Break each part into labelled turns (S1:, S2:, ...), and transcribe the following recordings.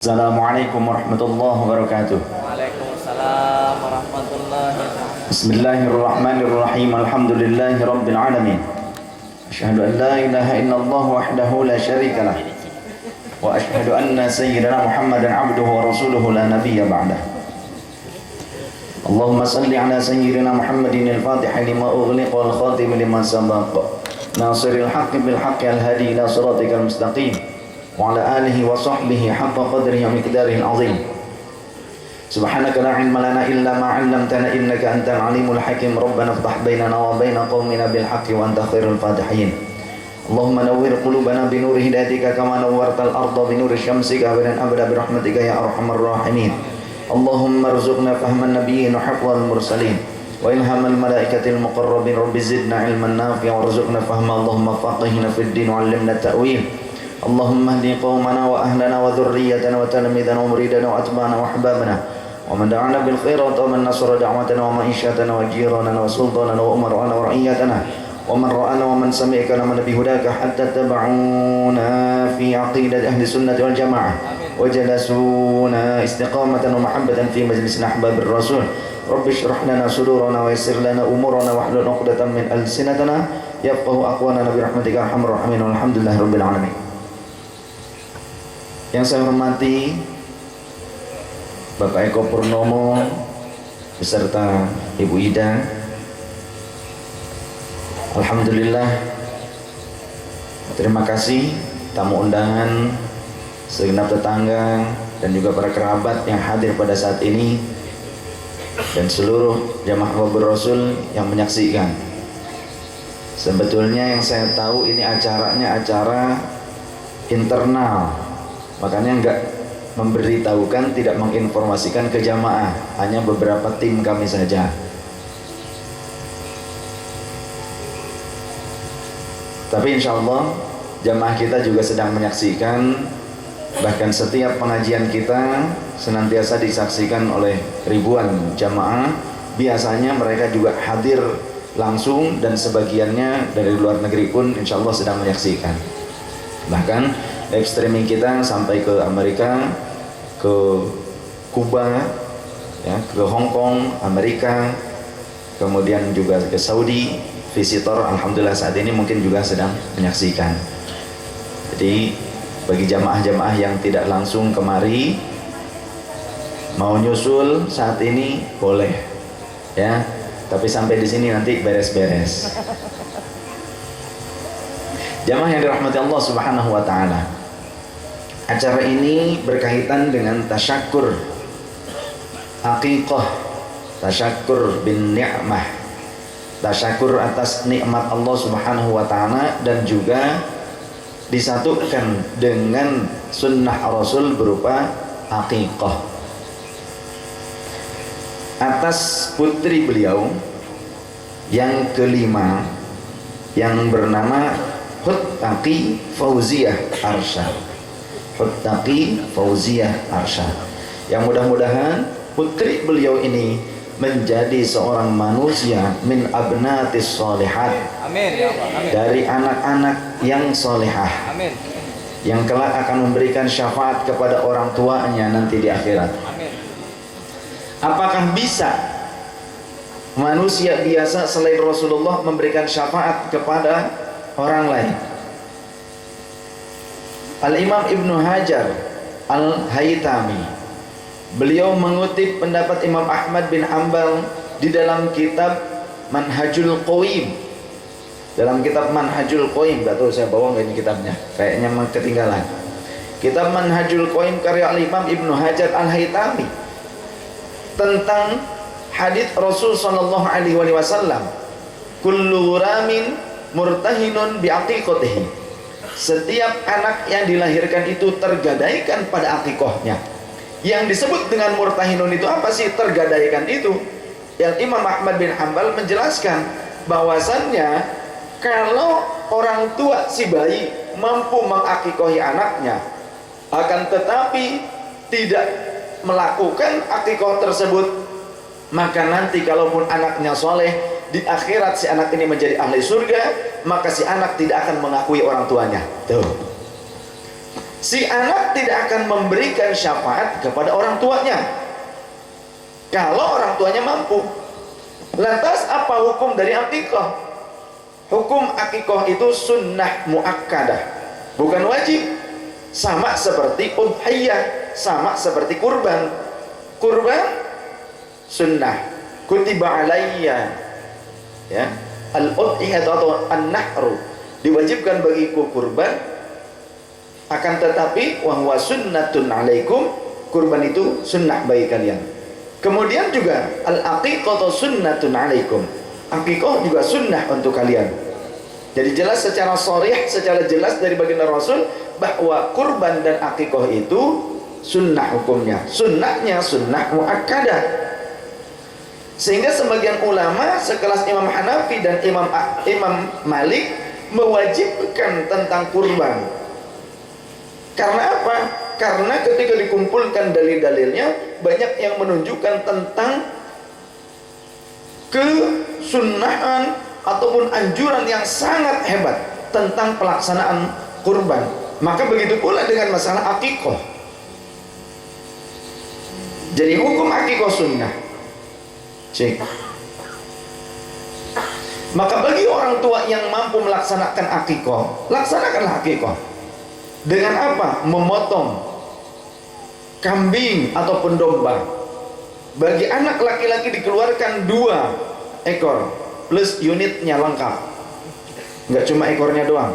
S1: Assalamualaikum warahmatullahi wabarakatuh.
S2: Waalaikumsalam warahmatullahi wabarakatuh.
S1: Bismillahirrahmanirrahim. Alhamdulillahi rabbil alamin. Asyhadu an la ilaha illallah wahdahu la syarika lah. Wa asyhadu anna sayyidina Muhammadan abduhu wa rasuluhu la nabiyya ba'dah. Allahumma salli ala sayyidina Muhammadin al-fatih lima ughliqa wal khatim lima sabaq. Nasiril haqqi bil haqqi al-hadi ila siratikal mustaqim. وعلى آله وصحبه حق قدره ومقداره العظيم سبحانك لا علم لنا إلا ما علمتنا إنك أنت العليم الحكيم ربنا افتح بيننا وبين قومنا بالحق وأنت خير الفاتحين اللهم نور قلوبنا بنور هدايتك كما نورت الأرض بنور شمسك أبدا أبدا برحمتك يا أرحم الراحمين اللهم ارزقنا فهم النبيين وحفظ المرسلين وإلهام الملائكة المقربين رب زدنا علما نافعا وارزقنا فهم اللهم فقهنا في الدين وعلمنا التأويل اللهم اهد قومنا وأهلنا وذريتنا وتلميذنا ومريدنا وأتباعنا وأحبابنا ومن دعانا بالخيرات ومن نصر دعوتنا ومعيشتنا وجيراننا وسلطاننا وأمراءنا ورعيتنا ومن رآنا ومن سمع كلام بهداك حتى تبعونا في عقيدة أهل السنة والجماعة وجلسونا استقامة ومحبة في مجلس أحباب الرسول رب اشرح لنا صدورنا ويسر لنا أمورنا واحلل عقدة من ألسنتنا يفقه أقوالنا برحمتك يا أرحم الراحمين والحمد لله رب العالمين. Yang saya hormati Bapak Eko Purnomo beserta Ibu Ida. Alhamdulillah, terima kasih tamu undangan, segenap tetangga dan juga para kerabat yang hadir pada saat ini dan seluruh jamaah Habibur Rasul yang menyaksikan. Sebetulnya yang saya tahu ini acaranya acara internal, makanya enggak memberitahukan, tidak menginformasikan ke jamaah, hanya beberapa tim kami saja. Tapi insya Allah jamaah kita juga sedang menyaksikan, bahkan setiap pengajian kita senantiasa disaksikan oleh ribuan jamaah. Biasanya mereka juga hadir langsung dan sebagiannya dari luar negeri pun insya Allah sedang menyaksikan. Bahkan live streaming kita sampai ke Amerika, ke Kuba, ya, ke Hong Kong, Amerika, kemudian juga ke Saudi. Visitor alhamdulillah saat ini mungkin juga sedang menyaksikan. Jadi bagi jamaah-jamaah yang tidak langsung kemari, mau nyusul saat ini boleh, ya. Tapi sampai di sini nanti beres-beres. Jamaah yang dirahmati Allah Subhanahu wa taala. Acara ini berkaitan dengan tasyakkur aqiqah, tasyakkur bin ni'mah, tasyakkur atas nikmat Allah Subhanahu wa taala, dan juga disatukan dengan sunnah Rasul berupa aqiqah atas putri beliau yang kelima yang bernama Huttaqi Fauziyah Arsyad. Huttaqi Fauziyah Arsyad, yang mudah-mudahan putri beliau ini menjadi seorang manusia min abnatis solihat. Amin ya Allah. Amin. Dari anak-anak yang solehah. Amin. Yang kelak akan memberikan syafaat kepada orang tuanya nanti di akhirat. Amin. Apakah bisa manusia biasa selain Rasulullah memberikan syafaat kepada orang lain? Al-Imam Ibnu Hajar Al-Haytami, beliau mengutip pendapat Imam Ahmad bin Hanbal di dalam kitab Manhajul Qayyim. Dalam kitab Manhajul Qayyim, gak tahu saya bawa nggak ini kitabnya, kayaknya ketinggalan. Kitab Manhajul Qayyim karya Al-Imam Ibnu Hajar Al-Haytami tentang hadits Rasul sallallahu alaihi wasallam, kullu ghuramin murtahinun biaqiqatihi. Setiap anak yang dilahirkan itu tergadaikan pada akikohnya. Yang disebut dengan murtahinun itu apa sih tergadaikan itu? Yang Imam Ahmad bin Hanbal menjelaskan bahwasannya kalau orang tua si bayi mampu mengakikohi anaknya, akan tetapi tidak melakukan akikoh tersebut, maka nanti kalaupun anaknya soleh, di akhirat si anak ini menjadi ahli surga, maka si anak tidak akan mengakui orang tuanya. Tuh. Si anak tidak akan memberikan syafaat kepada orang tuanya kalau orang tuanya mampu. Lantas apa hukum dari akikah? Hukum akikah itu sunnah muakkadah, bukan wajib. Sama seperti udhiyah, sama seperti kurban. Kurban sunnah, kutiba alayya, ya, al-udhiyah atau an-nahru, diwajibkan bagiku kurban, akan tetapi wahwa sunnatun alaikum, kurban itu sunnah bagi kalian. Kemudian juga al-aqiqatu sunnatun alaikum, aqiqah juga sunnah untuk kalian. Jadi jelas secara sharih, secara jelas dari baginda Rasul bahwa kurban dan aqiqah itu sunnah hukumnya. Sunnahnya sunnah muakkadah. Sehingga sebagian ulama sekelas Imam Hanafi dan Imam Malik mewajibkan tentang kurban. Karena apa? Karena ketika dikumpulkan dalil-dalilnya banyak yang menunjukkan tentang kesunnahan ataupun anjuran yang sangat hebat tentang pelaksanaan kurban. Maka begitu pula dengan masalah akikah. Jadi hukum akikah sunnah. Cek. Maka bagi orang tua yang mampu melaksanakan akikah, laksanakanlah akikah. Dengan apa? Memotong kambing ataupun domba. Bagi anak laki-laki dikeluarkan 2 ekor plus unitnya lengkap, nggak cuma ekornya doang,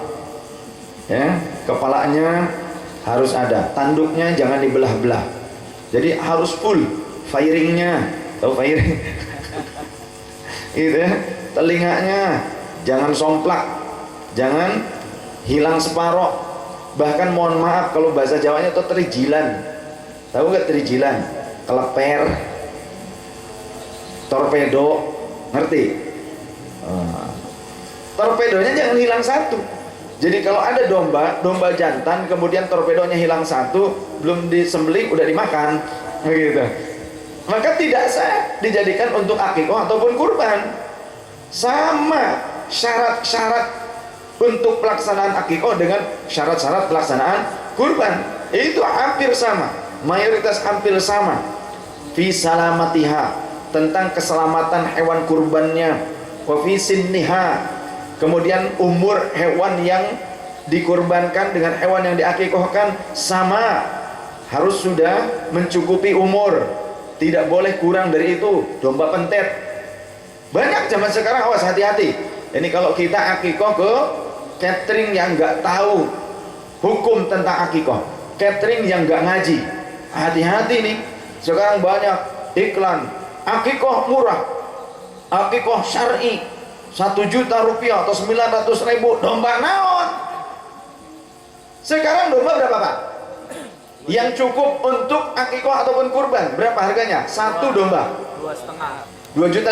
S1: ya, kepalanya harus ada, tanduknya jangan dibelah-belah, jadi harus full firingnya, tahu firing? Gitu ya. Telinganya jangan somplak, jangan hilang separoh, bahkan mohon maaf kalau bahasa Jawanya itu terijilan, tahu nggak terijilan? Keleper, torpedo, ngerti? Torpedonya jangan hilang satu. Jadi kalau ada domba jantan, kemudian torpedonya hilang satu, belum disembelih udah dimakan, begitu. Maka tidak sah dijadikan untuk akikah ataupun kurban. Sama syarat-syarat untuk pelaksanaan akikah dengan syarat-syarat pelaksanaan kurban itu hampir sama, mayoritas hampir sama. Fi salamatiha, tentang keselamatan hewan kurbannya, wa fi sinniha, kemudian umur hewan yang dikurbankan dengan hewan yang diakikahkan sama, harus sudah mencukupi umur, tidak boleh kurang dari itu. Domba pentet banyak zaman sekarang, awas hati-hati. Ini kalau kita akikah ke catering yang nggak tahu hukum tentang akikah, catering yang nggak ngaji, hati-hati nih. Sekarang banyak iklan akikah murah, akikah syar'i, 1 juta rupiah atau 900.000 domba naon. Sekarang domba berapa Pak? Yang cukup untuk akikah ataupun kurban berapa harganya? 1 domba 2,5 juta.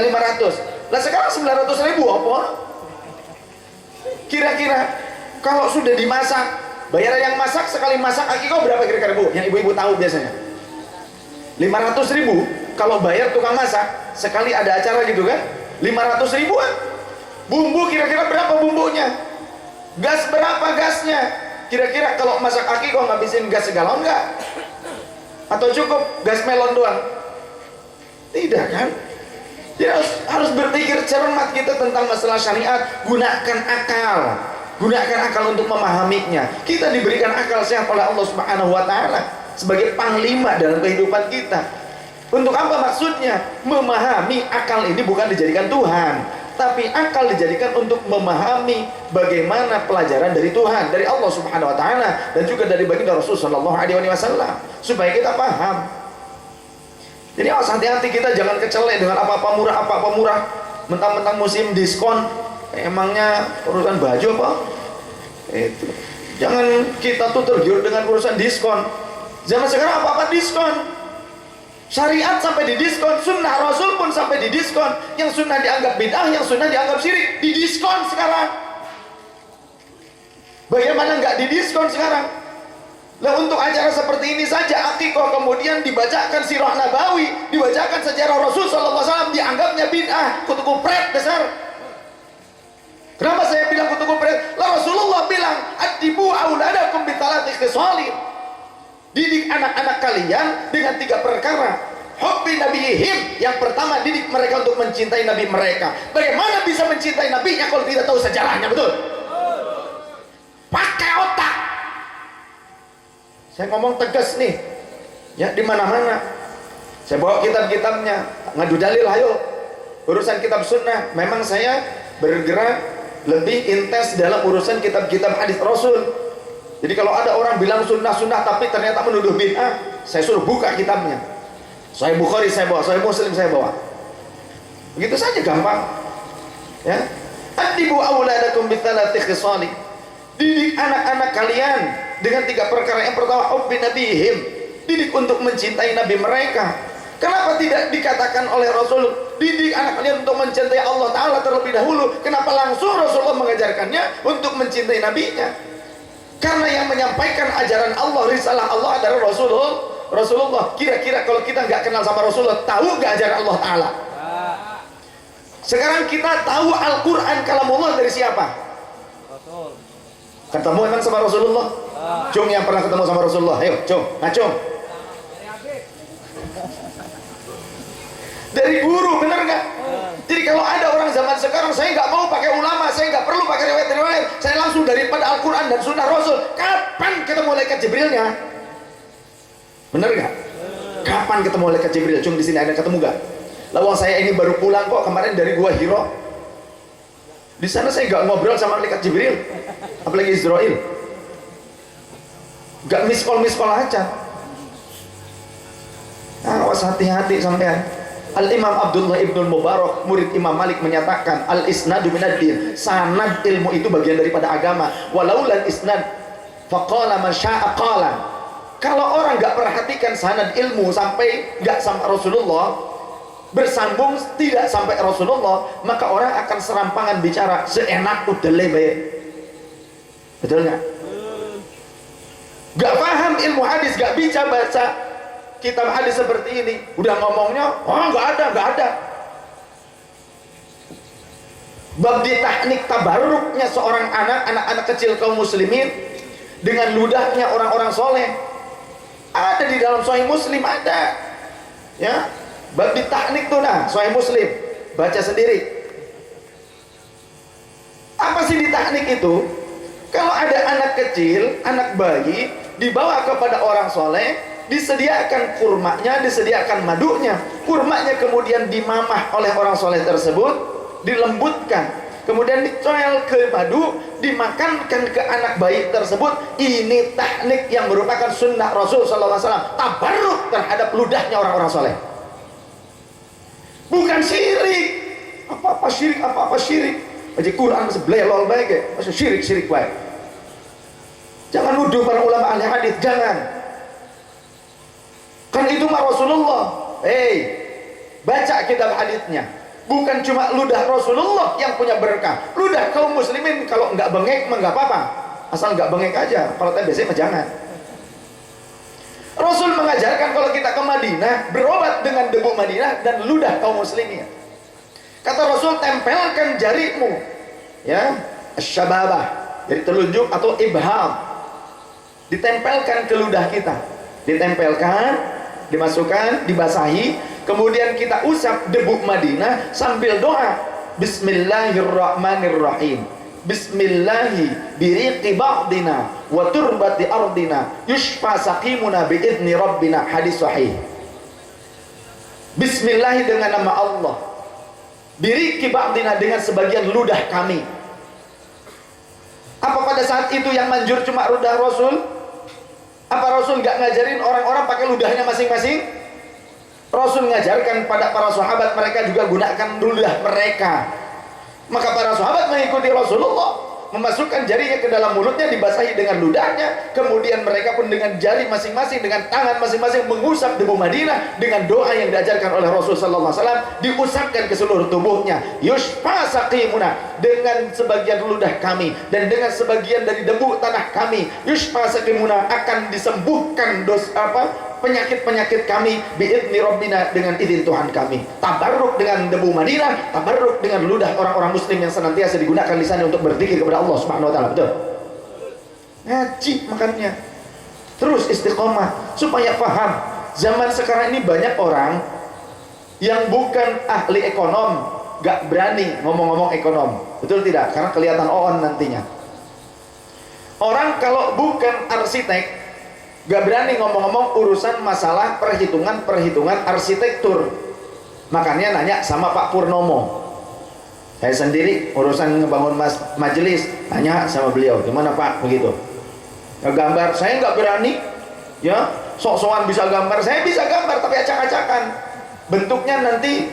S1: Lah sekarang 900.000 apa? Kira-kira kalau sudah dimasak, bayaran yang masak sekali masak akikah berapa kira-kira Bu? Yang ibu-ibu tahu biasanya 500.000 kalau bayar tukang masak sekali ada acara gitu kan, 500.000-an. Bumbu kira-kira berapa bumbunya? Gas berapa gasnya? Kira-kira kalau masak akikah ngabisin gas segalon enggak? Atau cukup gas melon doang? Tidak kan? Jadi harus berpikir cermat kita tentang masalah syariat. Gunakan akal untuk memahaminya. Kita diberikan akal sehat oleh Allah Subhanahu wa taala sebagai panglima dalam kehidupan kita. Untuk apa maksudnya? Memahami akal ini bukan dijadikan Tuhan, tapi akal dijadikan untuk memahami bagaimana pelajaran dari Tuhan, dari Allah Subhanahu wa taala, dan juga dari baginda Rasul sallallahu alaihi wasallam, supaya kita paham. Jadi awas hati-hati, kita jangan kecelek dengan apa-apa murah, mentang-mentang musim diskon, emangnya urusan baju apa? Itu. Jangan kita tuh tergiur dengan urusan diskon. Zaman sekarang apa-apa diskon. Syariat sampai di diskon, sunnah Rasul pun sampai di diskon. Yang sunnah dianggap bid'ah, yang sunnah dianggap syirik, di diskon sekarang. Bagaimana nggak di diskon sekarang? Nah, untuk acara seperti ini saja akikah kemudian dibacakan sirah nabawi, dibacakan sejarah Rasul sallallahu alaihi wasallam, dianggapnya bid'ah, kutu kupret besar. Kenapa saya bilang kutu kupret? Lah Rasulullah bilang, "Adibu auladakum bi thalathi khisalin." Didik anak-anak kalian dengan 3 perkara. Hubbi nabiyihim, yang pertama didik mereka untuk mencintai nabi mereka. Bagaimana bisa mencintai nabinya kalau tidak tahu sejarahnya? Betul? Pakai otak. Saya ngomong tegas nih, ya, di mana-mana. Saya bawa kitab-kitabnya, ngadu dalil, ayo. Urusan kitab sunnah, memang saya bergerak lebih intens dalam urusan kitab-kitab hadis Rasul. Jadi kalau ada orang bilang sunnah-sunnah tapi ternyata menuduh bid'ah, saya suruh buka kitabnya. Sahih Bukhari saya bawa, Sahih Muslim saya bawa. Begitu saja, gampang. Ya. Adibu auladakum bitsalati khisali. Didik anak-anak kalian dengan 3 perkara. Yang pertama, hubbi nabihim. Didik untuk mencintai nabi mereka. Kenapa tidak dikatakan oleh Rasul, didik anak kalian untuk mencintai Allah Ta'ala terlebih dahulu? Kenapa langsung Rasulullah mengajarkannya untuk mencintai nabinya? Karena yang menyampaikan ajaran Allah, risalah Allah adalah Rasulullah. Kira-kira kalau kita nggak kenal sama Rasulullah, tahu nggak ajaran Allah Ta'ala? Sekarang kita tahu Al-Quran kalamullah dari siapa?
S2: Rasul.
S1: Ketemu emang sama Rasulullah? Cung yang pernah ketemu sama Rasulullah, ayo cung, ngacung. Dari guru, bener nggak? Jadi kalau ada orang zaman sekarang, saya nggak mau pakai ulama, saya nggak perlu pakai riwayat-riwayat, saya langsung daripada Al-Quran dan Sunnah Rasul. Kapan ketemu malaikat Jibrilnya? Bener nggak? Kapan ketemu malaikat Jibril? Cung, di sini ada ketemu nggak? Lawang saya ini baru pulang kok kemarin dari Gua Hiro. Di sana saya nggak ngobrol sama malaikat Jibril, apalagi Israel. Nggak miss call aja. Awas, hati-hati sampean. Al-Imam Abdullah Ibnul Mubarak, murid Imam Malik, menyatakan al-isnadu minad-din. Sanad ilmu itu bagian daripada agama. Walaulal isnad faqala man syaa qala. Kalau orang nggak perhatikan sanad ilmu sampai nggak sampai Rasulullah, bersambung tidak sampai Rasulullah, maka orang akan serampangan bicara seenak udele bae. Betul nggak? Nggak paham ilmu hadis, nggak bisa baca kitab hadis seperti ini, udah ngomongnya, oh nggak ada. Bab di teknik tabarruknya seorang anak kecil kaum muslimin dengan ludahnya orang-orang soleh, ada di dalam Sahih Muslim, ada. Ya, bab di teknik tuh, nah, Sahih Muslim, baca sendiri. Apa sih di teknik itu? Kalau ada anak kecil, anak bayi, dibawa kepada orang soleh, disediakan kurmanya, disediakan madunya. Kurmanya kemudian dimamah oleh orang soleh tersebut, dilembutkan, kemudian dicoel ke madu, dimakankan ke anak bayi tersebut. Ini teknik yang merupakan sunnah Rasul SAW, tabarruk terhadap ludahnya orang-orang soleh. Bukan syirik. Apa-apa syirik. Baca Quran sebelelol baik, masih syirik baik. Jangan nuduh para ulama ahli hadis, jangan. Kan itu mah Rasulullah. Baca kitab haditsnya. Bukan cuma ludah Rasulullah yang punya berkah. Ludah kaum muslimin kalau nggak bengek mah nggak apa-apa. Asal nggak bengek aja. Kalau TBC mah jangan. Rasul mengajarkan kalau kita ke Madinah, berobat dengan debu Madinah dan ludah kaum muslimin. Kata Rasul, tempelkan jarimu, ya, syababah, jadi telunjuk atau ibham, ditempelkan ke ludah kita, ditempelkan, dimasukkan, dibasahi, kemudian kita usap debu Madinah sambil doa, Bismillahirrahmanirrahim, Bismillahi biriqi ba'dina wa turbati ardina yushfa saqimuna bi'idni rabbina. Hadis sahih. Bismillahi dengan nama Allah, biriqi ba'dina dengan sebagian ludah kami. Apa pada saat itu yang manjur cuma ludah Rasul? Apa Rasul nggak ngajarin orang-orang pakai ludahnya masing-masing? Rasul ngajarkan pada para sahabat, mereka juga gunakan ludah mereka. Maka para sahabat mengikuti Rasulullah, memasukkan jarinya ke dalam mulutnya, dibasahi dengan ludahnya, kemudian mereka pun dengan jari masing-masing, dengan tangan masing-masing mengusap debu Madinah dengan doa yang diajarkan oleh Rasul sallallahu alaihi wasallam, diusapkan ke seluruh tubuhnya. Yushfa saqimuna, dengan sebagian ludah kami dan dengan sebagian dari debu tanah kami, yushfa saqimuna, akan disembuhkan penyakit-penyakit kami bi'idni rabbina, dengan izin Tuhan kami. Tabarruk dengan debu Madinah, tabarruk dengan ludah orang-orang muslim yang senantiasa digunakan lisannya untuk berzikir kepada Allah Subhanahu wa taala. Betul? Ngaji makannya. terus istiqomah supaya paham. Zaman sekarang ini banyak orang yang bukan ahli ekonom, gak berani ngomong-ngomong ekonom, betul tidak? Karena kelihatan on nantinya. Orang kalau bukan arsitek gak berani ngomong-ngomong urusan masalah perhitungan arsitektur. Makanya nanya sama Pak Purnomo. Saya sendiri urusan ngebangun majelis, tanya sama beliau, gimana Pak begitu? Gambar saya nggak berani, ya sok-sokan bisa gambar, saya bisa gambar tapi acak-acakan. Bentuknya nanti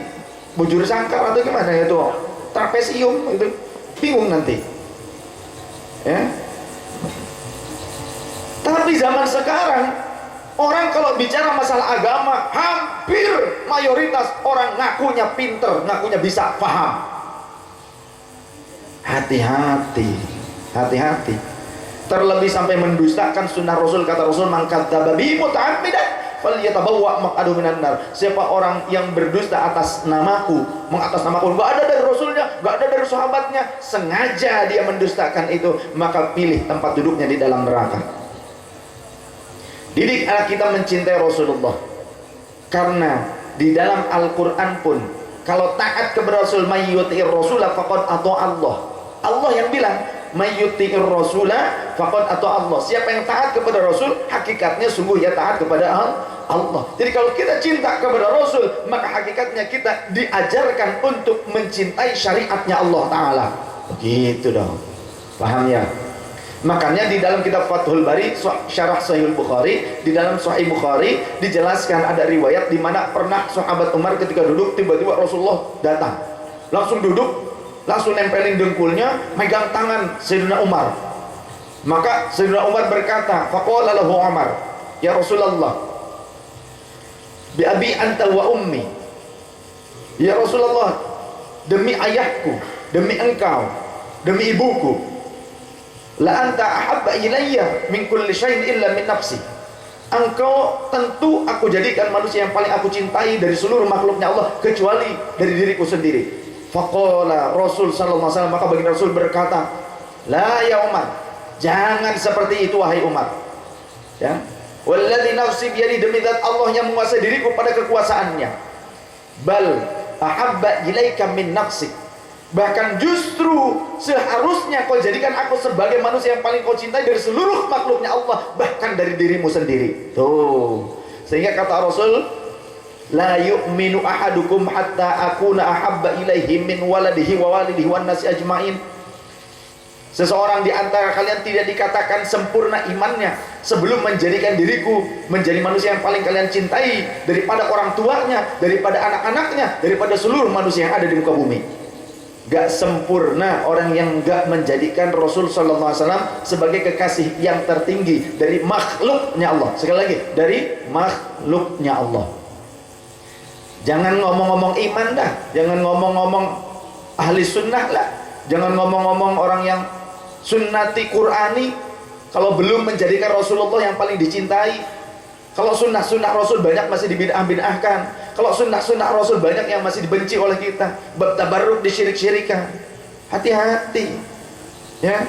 S1: bujur sangkar atau gimana itu, trapesium itu, bingung nanti. Ya. Tapi zaman sekarang orang kalau bicara masalah agama, hampir mayoritas orang ngakunya pinter, ngakunya bisa paham. Hati-hati, hati-hati. Terlebih sampai mendustakan sunnah Rasul. Kata Rasul, man kadzdzaba bi muta'ammidan falyatabawwa maq'adahu minan nar. Siapa orang yang berdusta atas namaku, mengatasnamaku, enggak ada dari Rasulnya, enggak ada dari sahabatnya, sengaja dia mendustakan itu, maka pilih tempat duduknya di dalam neraka. Didik anak kita mencintai Rasulullah, karena di dalam Al-Quran pun kalau taat kepada Rasul, may yuti'ir rasula faqad ata Allah. Allah yang bilang may yuti'ir rasula faqad ata Allah. Siapa yang taat kepada Rasul, hakikatnya sungguh ya taat kepada Allah. Jadi kalau kita cinta kepada Rasul, maka hakikatnya kita diajarkan untuk mencintai syariatnya Allah Ta'ala. Begitu dong, paham ya? Makanya di dalam kitab Fathul Bari, syarah Sahih Bukhari, di dalam Sahih Bukhari dijelaskan ada riwayat di mana pernah sahabat Umar ketika duduk, tiba-tiba Rasulullah datang, langsung duduk, langsung nempelin dengkulnya, megang tangan Sayyidina Umar. Maka Sayyidina Umar berkata, faqala lahu Umar, ya Rasulullah, bi abi anta wa ummi, ya Rasulullah, demi ayahku, demi engkau, demi ibuku, la anta ahabba ilayya min kulli syai'in illa min nafsi. Engkau tentu aku jadikan manusia yang paling aku cintai dari seluruh makhluknya Allah, kecuali dari diriku sendiri. Faqala Rasul sallallahu alaihi wasallam, maka baginda Rasul berkata, la ya Umar, jangan seperti itu wahai Umar. Ya. Walladzi nafsi biyadi, demi zat Allah yang menguasai diriku pada kekuasaannya. Bal ahabba ilaika min nafsik. Bahkan justru seharusnya kau jadikan aku sebagai manusia yang paling kau cintai dari seluruh makhluknya Allah, bahkan dari dirimu sendiri. Tuh. Sehingga kata Rasul, la yu'minu ahadukum hatta akuna ahabba ilaihi min waladihi wa walidihi wan nasi ajmain. Seseorang di antara kalian tidak dikatakan sempurna imannya sebelum menjadikan diriku menjadi manusia yang paling kalian cintai daripada orang tuanya, daripada anak-anaknya, daripada seluruh manusia yang ada di muka bumi. Gak sempurna orang yang gak menjadikan Rasul sallallahu alaihi wasallam sebagai kekasih yang tertinggi dari makhluknya Allah. Sekali lagi, dari makhluknya Allah. Jangan ngomong-ngomong iman dah, jangan ngomong-ngomong ahli sunnah lah, jangan ngomong-ngomong orang yang sunnati Qur'ani kalau belum menjadikan Rasulullah yang paling dicintai. Kalau sunnah-sunnah Rasul banyak masih dibid'ah-bid'ahkan. Kalau sunnah-sunnah Rasul banyak yang masih dibenci oleh kita. Bab tabarruk disyirik-syirikan. Hati-hati. Ya.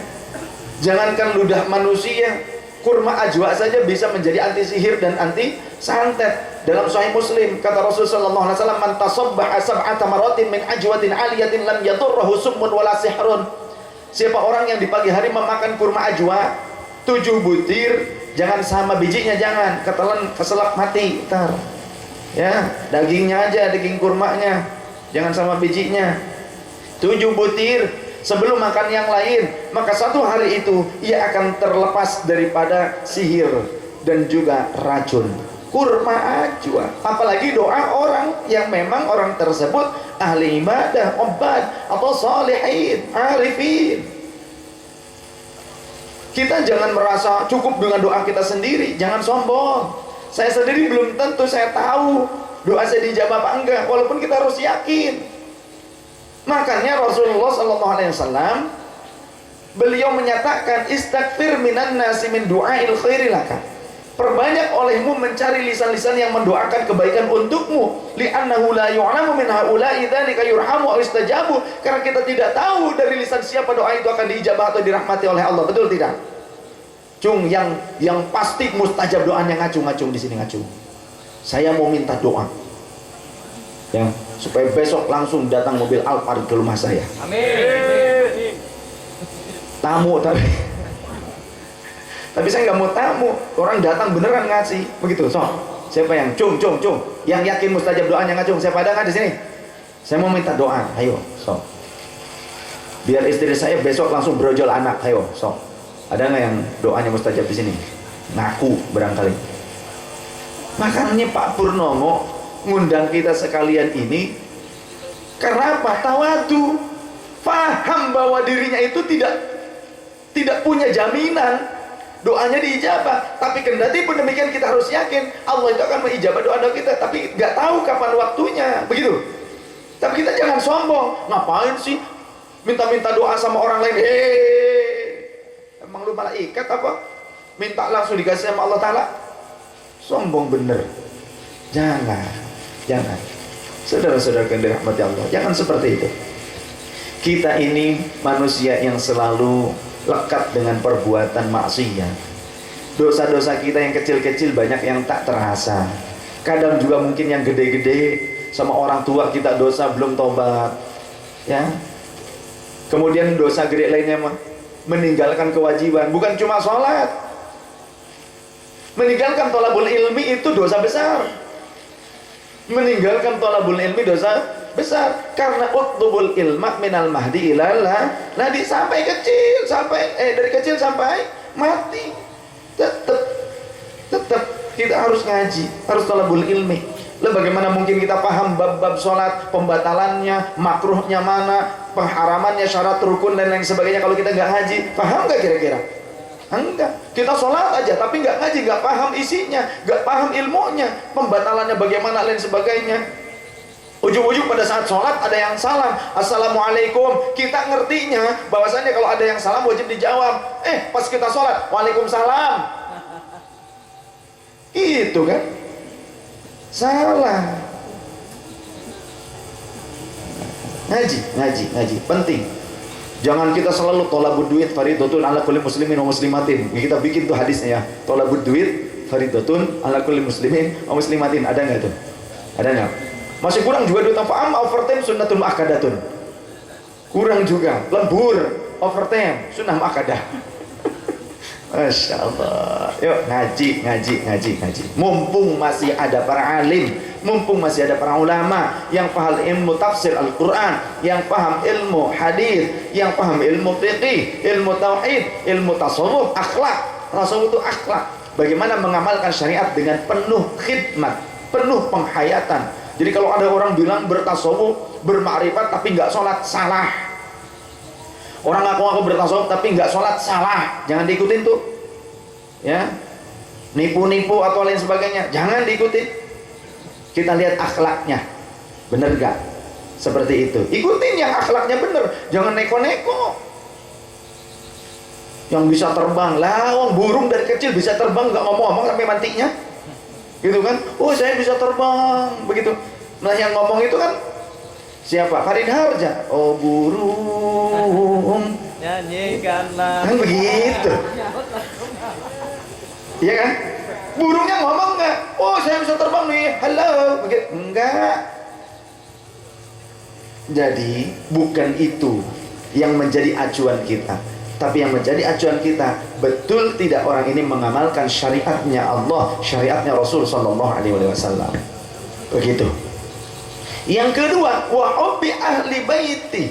S1: Jangankan ludah manusia, kurma ajwa saja bisa menjadi anti sihir dan anti santet. Dalam Sahih Muslim kata Rasul sallallahu alaihi wasallam, man tasabbaha sab'ata maratin min ajwatin 'aliyatin lam yadurruhu summun wala sihrun. Siapa orang yang di pagi hari memakan kurma ajwa 7 butir, jangan sama bijinya, jangan ketelan keselak mati ntar. Ya, dagingnya aja, daging kurmanya, jangan sama bijinya. 7 butir sebelum makan yang lain, maka satu hari itu ia akan terlepas daripada sihir dan juga racun. Kurma ajwa, apalagi doa orang yang memang orang tersebut ahli ibadah, ubad atau salihin, arifin. Kita jangan merasa cukup dengan doa kita sendiri, jangan sombong. Saya sendiri belum tentu saya tahu doa saya dijawab apa enggak, walaupun kita harus yakin. Makanya Rasulullah SAW beliau menyatakan, istaghfir minan nasi min du'ail khairi laka. Perbanyak olehmu mencari lisan-lisan yang mendoakan kebaikan untukmu, li'annahu la yu'lamu min haula'i dzalika yurhamu aw istajabu. Karena kita tidak tahu dari lisan siapa doa itu akan diijabah atau dirahmati oleh Allah. Betul tidak? Cung, yang pasti mustajab doanya ngacung di sini ngacung. Saya mau minta doa, ya, supaya besok langsung datang mobil Alphard ke rumah saya.
S2: Amin.
S1: Tamu tapi saya nggak mau tamu, orang datang beneran ngasih, begitu. So, siapa yang cung, yang yakin mustajab doanya ngacung? Siapa ada nggak di sini? Saya mau minta doa, ayo, so. Biar istri saya besok langsung brojol anak, ayo, so. Ada nggak yang doanya mustajab di sini? Ngaku barangkali. Makanya Pak Purnomo ngundang kita sekalian ini karena apa? Tawadu, paham bahwa dirinya itu tidak punya jaminan doanya diijabah. Tapi kendati pun demikian kita harus yakin Allah itu akan mengijabah doa kita. Tapi nggak tahu kapan waktunya, begitu. Tapi kita jangan sombong. Ngapain sih minta-minta doa sama orang lain? Emang lu malaikat apa? Minta langsung dikasih sama Allah Ta'ala? Sombong bener. Jangan. Saudara-saudara yang dirahmati Allah, jangan seperti itu. Kita ini manusia yang selalu lekat dengan perbuatan maksiat. Dosa-dosa kita yang kecil-kecil banyak yang tak terasa. Kadang juga mungkin yang gede-gede, sama orang tua kita dosa belum tobat, ya. Kemudian dosa gede lainnya meninggalkan kewajiban, bukan cuma sholat. Meninggalkan thalabul ilmi itu dosa besar. Meninggalkan thalabul ilmi dosa besar, karena utlubul ilma minal mahdi ilal lahdi, sampai kecil, dari kecil sampai mati tetap kita harus ngaji, harus thalabul ilmi. Lalu bagaimana mungkin kita paham bab-bab sholat, pembatalannya, makruhnya mana, pengharamannya, syarat rukun dan lain sebagainya kalau kita nggak ngaji? Paham nggak kira-kira? Enggak. Kita sholat aja tapi nggak ngaji, nggak paham isinya, nggak paham ilmunya, pembatalannya bagaimana lain sebagainya. Ujung-ujung pada saat sholat ada yang salam, assalamualaikum, kita ngertinya bahwasanya kalau ada yang salam wajib dijawab. Pas kita sholat, waalaikumsalam, gitu kan? Salah. Ngaji penting. Jangan kita selalu tolabud duit faridotun ala kulli muslimin wa muslimatin. Kita bikin tuh hadisnya ya, tolabud duit faridotun ala kulli muslimin wa muslimatin. Ada nggak tuh? Ada nggak? Masih kurang juga duit fa'am overtime sunnatun muakkadatun. Kurang juga, lembur overtime sunnah muakkadah. Masya Allah. Yuk ngaji. Mumpung masih ada para alim, mumpung masih ada para ulama yang paham ilmu tafsir Al-Quran, yang paham ilmu hadis, yang paham ilmu fiqih, ilmu tauhid, ilmu tasawuf, akhlak. Tasawuf itu akhlak. Bagaimana mengamalkan syariat dengan penuh khidmat, penuh penghayatan. Jadi kalau ada orang bilang bertasawuf, bermakrifat tapi nggak sholat, salah. Orang ngaku-ngaku bertasawuf tapi nggak sholat, salah. Jangan diikutin tuh, ya. Nipu-nipu atau lain sebagainya, jangan diikutin. Kita lihat akhlaknya, bener gak? Seperti itu. Ikutin yang akhlaknya bener, jangan neko-neko. Yang bisa terbang, lawang burung dari kecil bisa terbang, nggak ngomong-ngomong sampai matinya, gitu kan? Oh saya bisa terbang, begitu. Nah yang ngomong itu kan siapa? Farid Harja. Oh burung,
S2: nyanyikanlah.
S1: kan begitu. Iya kan? Burungnya ngomong nggak? Oh saya bisa terbang nih, halo, begitu? Enggak. Jadi bukan itu yang menjadi acuan kita, tapi yang menjadi acuan kita, betul tidak orang ini mengamalkan syariatnya Allah, syariatnya Rasul Sallallahu Alaihi Wasallam. Begitu. Yang kedua, wa hubbi ahli baiti.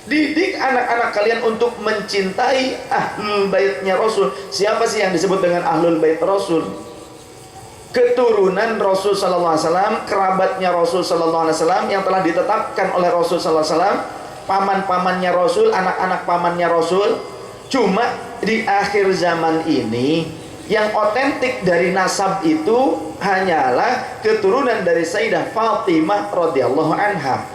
S1: Didik anak-anak kalian untuk mencintai ahlul baitnya Rasul. Siapa sih yang disebut dengan ahlul bait Rasul? Keturunan Rasul Sallallahu Alaihi Wasallam, kerabatnya Rasul Sallallahu Alaihi Wasallam yang telah ditetapkan oleh Rasul Sallallahu Alaihi Wasallam, paman-pamannya Rasul, anak-anak pamannya Rasul. Cuma di akhir zaman ini yang otentik dari nasab itu hanyalah keturunan dari Sayyidah Fatimah radhiyallahu anha.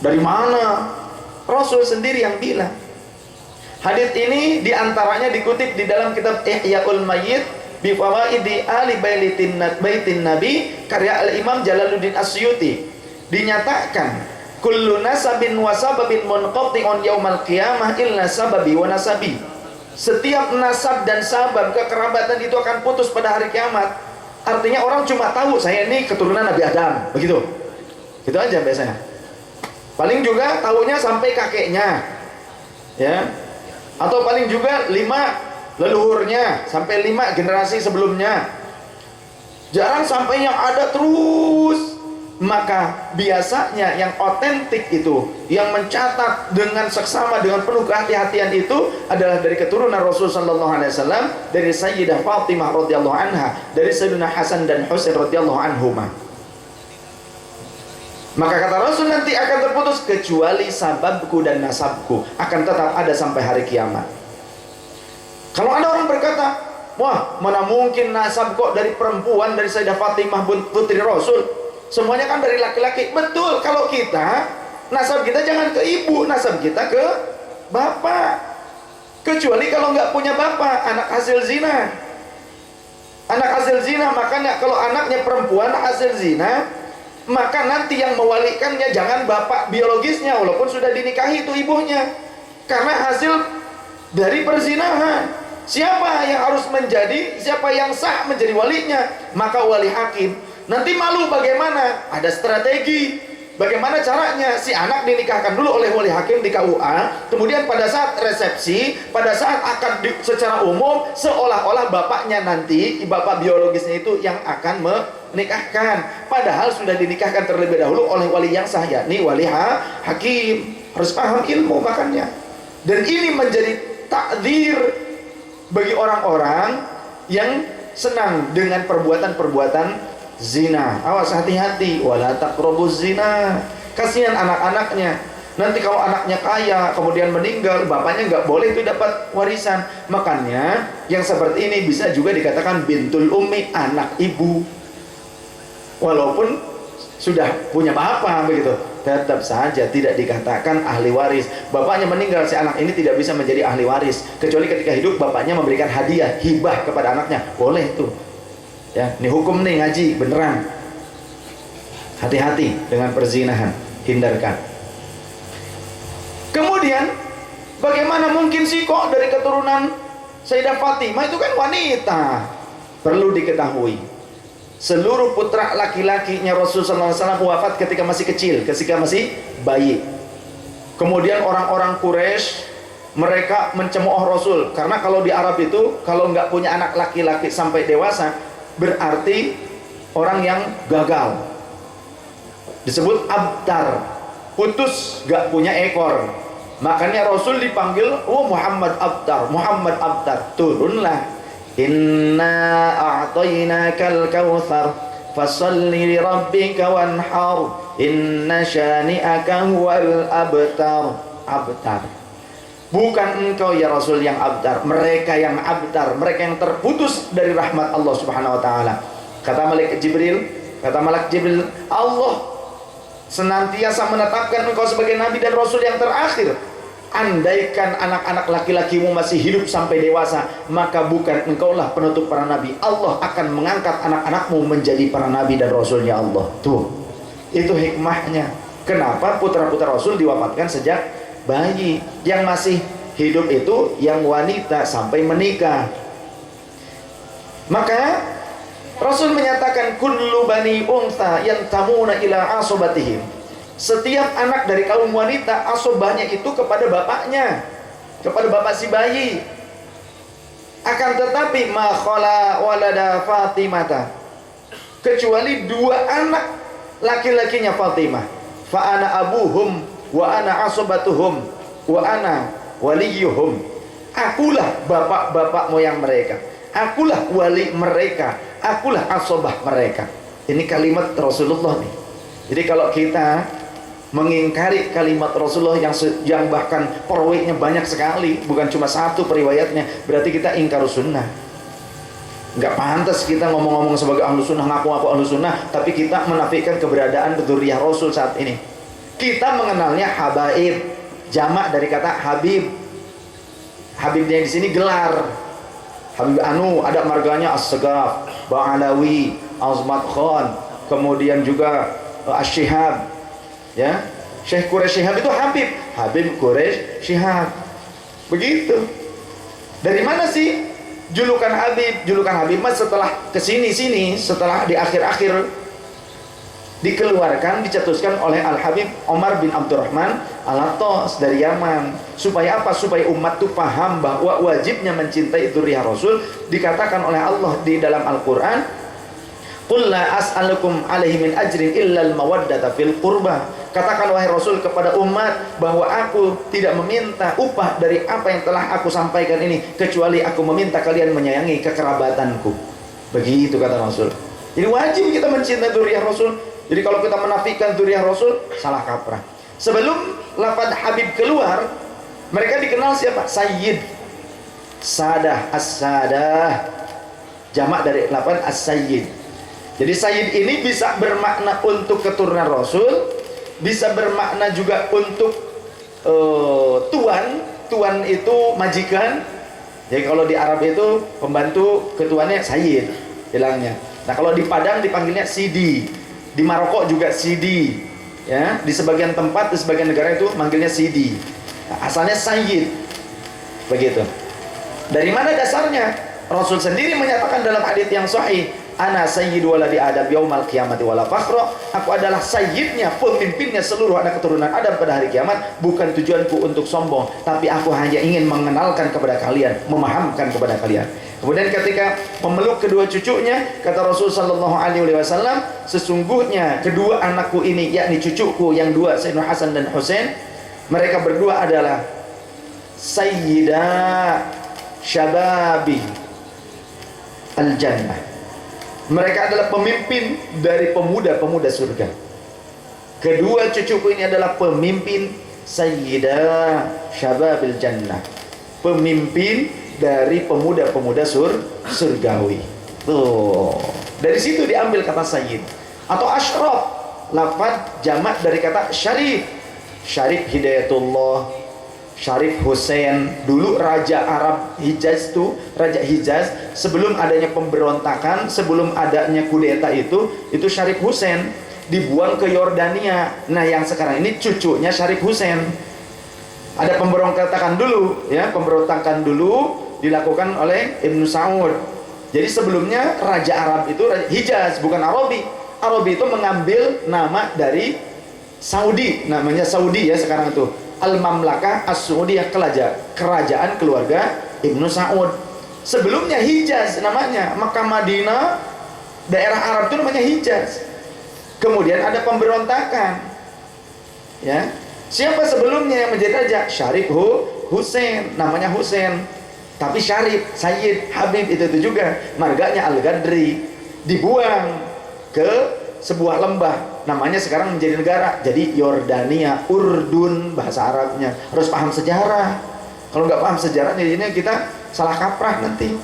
S1: Dari mana? Rasul sendiri yang bilang. Hadits ini diantaranya dikutip di dalam kitab Ihya'ul Mayyit bi fawaidi ali baitin nabi karya al-Imam Jalaluddin Asyuti. Dinyatakan kullu nasabin wa sababin munqati'un yaumal qiyamah illa sababi wa nasabi. Setiap nasab dan sabab kekerabatan itu akan putus pada hari kiamat. Artinya orang cuma tahu saya ini keturunan Nabi Adam, begitu. Gitu aja biasanya. Paling juga tahunya sampai kakeknya, ya. Atau paling juga 5 leluhurnya, sampai 5 generasi sebelumnya. Jarang sampai yang ada terus. Maka biasanya yang otentik itu, yang mencatat dengan seksama, dengan penuh kehati-hatian itu adalah dari keturunan Rasul sallallahu alaihi wasallam, dari Sayyidah Fatimah radhiyallahu anha, dari Sayyidina Hasan dan Husain radhiyallahu anhuma. Maka kata Rasul, nanti akan terputus kecuali sababku dan nasabku akan tetap ada sampai hari kiamat. Kalau ada orang berkata, wah, mana mungkin nasab kok dari perempuan, dari Sayyidah Fatimah putri Rasul, semuanya kan dari laki-laki. Betul, kalau kita, nasab kita jangan ke ibu, nasab kita ke bapak. Kecuali kalau nggak punya bapak, anak hasil zina. Anak hasil zina, makanya kalau anaknya perempuan hasil zina, maka nanti yang mewalikannya jangan bapak biologisnya, walaupun sudah dinikahi itu ibunya, karena hasil dari perzinahan. Siapa yang harus menjadi, siapa yang sah menjadi walinya? Maka wali hakim. Nanti malu bagaimana? Ada strategi. Bagaimana caranya? Si anak dinikahkan dulu oleh wali hakim di KUA, kemudian pada saat resepsi, pada saat akan secara umum, seolah-olah bapaknya nanti, bapak biologisnya itu yang akan menikahkan. Padahal sudah dinikahkan terlebih dahulu oleh wali yang sah, yakni wali hakim. Harus paham ilmu makanya. Dan ini menjadi takdir bagi orang-orang yang senang dengan perbuatan-perbuatan zina. Awas, hati-hati, wala taqrabuz zina. Kasihan anak-anaknya. Nanti kalau anaknya kaya kemudian meninggal, bapaknya nggak boleh itu dapat warisan. Makanya yang seperti ini bisa juga dikatakan bintul ummi, anak ibu. Walaupun sudah punya bapak begitu, tetap saja tidak dikatakan ahli waris. Bapaknya meninggal, si anak ini tidak bisa menjadi ahli waris kecuali ketika hidup bapaknya memberikan hadiah, hibah kepada anaknya. Boleh tuh. Ya, ini hukum nih, ngaji beneran. Hati-hati dengan perzinahan, hindarkan. Kemudian bagaimana mungkin sih kok dari keturunan Sayyidah Fatimah? Itu kan wanita. Perlu diketahui, seluruh putra laki-lakinya Rasulullah SAW wafat ketika masih kecil, ketika masih bayi. Kemudian orang-orang Quraisy mereka mencemooh Rasul, karena kalau di Arab itu kalau nggak punya anak laki-laki sampai dewasa berarti orang yang gagal, disebut abtar, putus, nggak punya ekor. Makanya Rasul dipanggil, oh Muhammad abtar, Muhammad abtar. Turunlah, inna a'tainakal kautsar fasalli li rabbika wanhar inna syani'aka huwal abtar. Abtar, bukan engkau ya Rasul yang abtar, mereka yang abtar, mereka yang terputus dari rahmat Allah Subhanahu wa taala. Kata Malaikat Jibril, Allah senantiasa menetapkan engkau sebagai nabi dan rasul yang terakhir. Andaikan anak-anak laki-lakimu masih hidup sampai dewasa, maka bukan engkaulah penutup para nabi. Allah akan mengangkat anak-anakmu menjadi para nabi dan rasulnya Allah. Tuh, itu hikmahnya. Kenapa putra-putra Rasul diwafatkan sejak bayi? Yang masih hidup itu yang wanita sampai menikah. Maka Rasul menyatakan kullu bani unsa yantamuna ila asobatihim. Setiap anak dari kaum wanita asobahnya itu kepada bapaknya, kepada bapak si bayi. Akan tetapi ma khala walada Fatimata, kecuali 2 anak laki-lakinya Fatimah. Fa ana abuhum wa ana asobatuhum wa ana waliyuhum. Akulah bapak-bapak moyang mereka, akulah wali mereka, akulah asobah mereka. Ini kalimat Rasulullah nih. Jadi kalau kita mengingkari kalimat Rasulullah yang bahkan perweknya banyak sekali, bukan cuma 1 periwayatnya, berarti kita ingkar sunnah. Nggak pantas kita ngomong-ngomong sebagai ahlu sunnah, ngaku-ngaku ahlu sunnah, tapi kita menafikan keberadaan dzurriyyah Rasul saat ini. Kita mengenalnya habaib, jamak dari kata habib. Habibnya di sini gelar. Habib Anu, ada marganya As-Segaf, Ba'alawi, Azmat Khan, kemudian juga Asy-Syihab. Ya, Syekh Quraisy Syihab itu Habib, Habib Quraisy Syihab. Begitu. Dari mana sih julukan Habib? Julukan Habib mas setelah kesini-sini, setelah di akhir-akhir dikeluarkan, dicetuskan oleh Al-Habib Omar bin Abdurrahman Al-Attas dari Yaman. Supaya apa? Supaya umat itu paham bahwa wajibnya mencintai dzurriyyah Rasul. Dikatakan oleh Allah di dalam Al-Quran, qul la as'alukum alaihi min ajrin illal mawaddata fil qurba. Katakan wahai Rasul kepada umat bahwa aku tidak meminta upah dari apa yang telah aku sampaikan ini, kecuali aku meminta kalian menyayangi kekerabatanku. Begitu kata Rasul. Jadi wajib kita mencintai dzurriyyah Rasul. Jadi kalau kita menafikan dzurriyyah Rasul, salah kaprah. Sebelum lafaz Habib keluar, mereka dikenal siapa? Sayyid, Sadah, As-Sadah, jamak dari lafaz As-Sayyid. Jadi Sayyid ini bisa bermakna untuk keturunan Rasul, bisa bermakna juga untuk tuan. Tuan itu majikan. Jadi kalau di Arab itu pembantu ketuanya Sayyid bilangnya. Nah kalau di Padang dipanggilnya Sidi, di Maroko juga Sidi, ya, di sebagian tempat, di sebagian negara itu manggilnya Sidi. Nah, asalnya Sayyid, begitu. Dari mana dasarnya? Rasul sendiri menyatakan dalam hadits yang sahih, ana sayyidu waladi Adam yaumal qiyamati wala fakhra. Aku adalah sayyidnya, pemimpinnya seluruh anak keturunan Adam pada hari kiamat. Bukan tujuanku untuk sombong, tapi aku hanya ingin mengenalkan kepada kalian, memahamkan kepada kalian. Kemudian ketika memeluk kedua cucunya, kata Rasul sallallahu alaihi wasallam, sesungguhnya kedua anakku ini, yakni cucuku yang dua, Sayyidina Hasan dan Husain, mereka berdua adalah sayyida syababi al-jannah. Mereka adalah pemimpin dari pemuda-pemuda surga. Kedua cucuku ini adalah pemimpin sayyida syababil jannah, pemimpin dari pemuda-pemuda surgawi. Tuh, dari situ diambil kata sayyid atau asyraf, lafaz jamak dari kata syarif. Syarif Hidayatullah, Syarif Hussein. Dulu raja Arab Hijaz itu, raja Hijaz, sebelum adanya pemberontakan, sebelum adanya kudeta itu Syarif Hussein dibuang ke Yordania. Nah yang sekarang ini cucunya Syarif Hussein. Ada pemberontakan dulu, ya, pemberontakan dulu dilakukan oleh Ibnu Saud. Jadi sebelumnya raja Arab itu raja Hijaz, bukan Arabi. Arabi itu mengambil nama dari Saudi, namanya Saudi ya sekarang itu. Al-Mamlakah As-Saudiyah, kerajaan keluarga Ibnu Saud. Sebelumnya Hijaz namanya, Makkah Madinah, daerah Arab itu namanya Hijaz. Kemudian ada pemberontakan. Ya. Siapa sebelumnya yang menjadi raja? Syarif Hussein, namanya Hussein. Tapi Syarif, Sayyid, Habib itu juga. Marganya Al-Gadri. Dibuang ke sebuah lembah, namanya sekarang menjadi negara, jadi Yordania, Urdun bahasa Arabnya. Harus paham sejarah. Kalau nggak paham sejarah, jadinya kita salah kaprah nanti.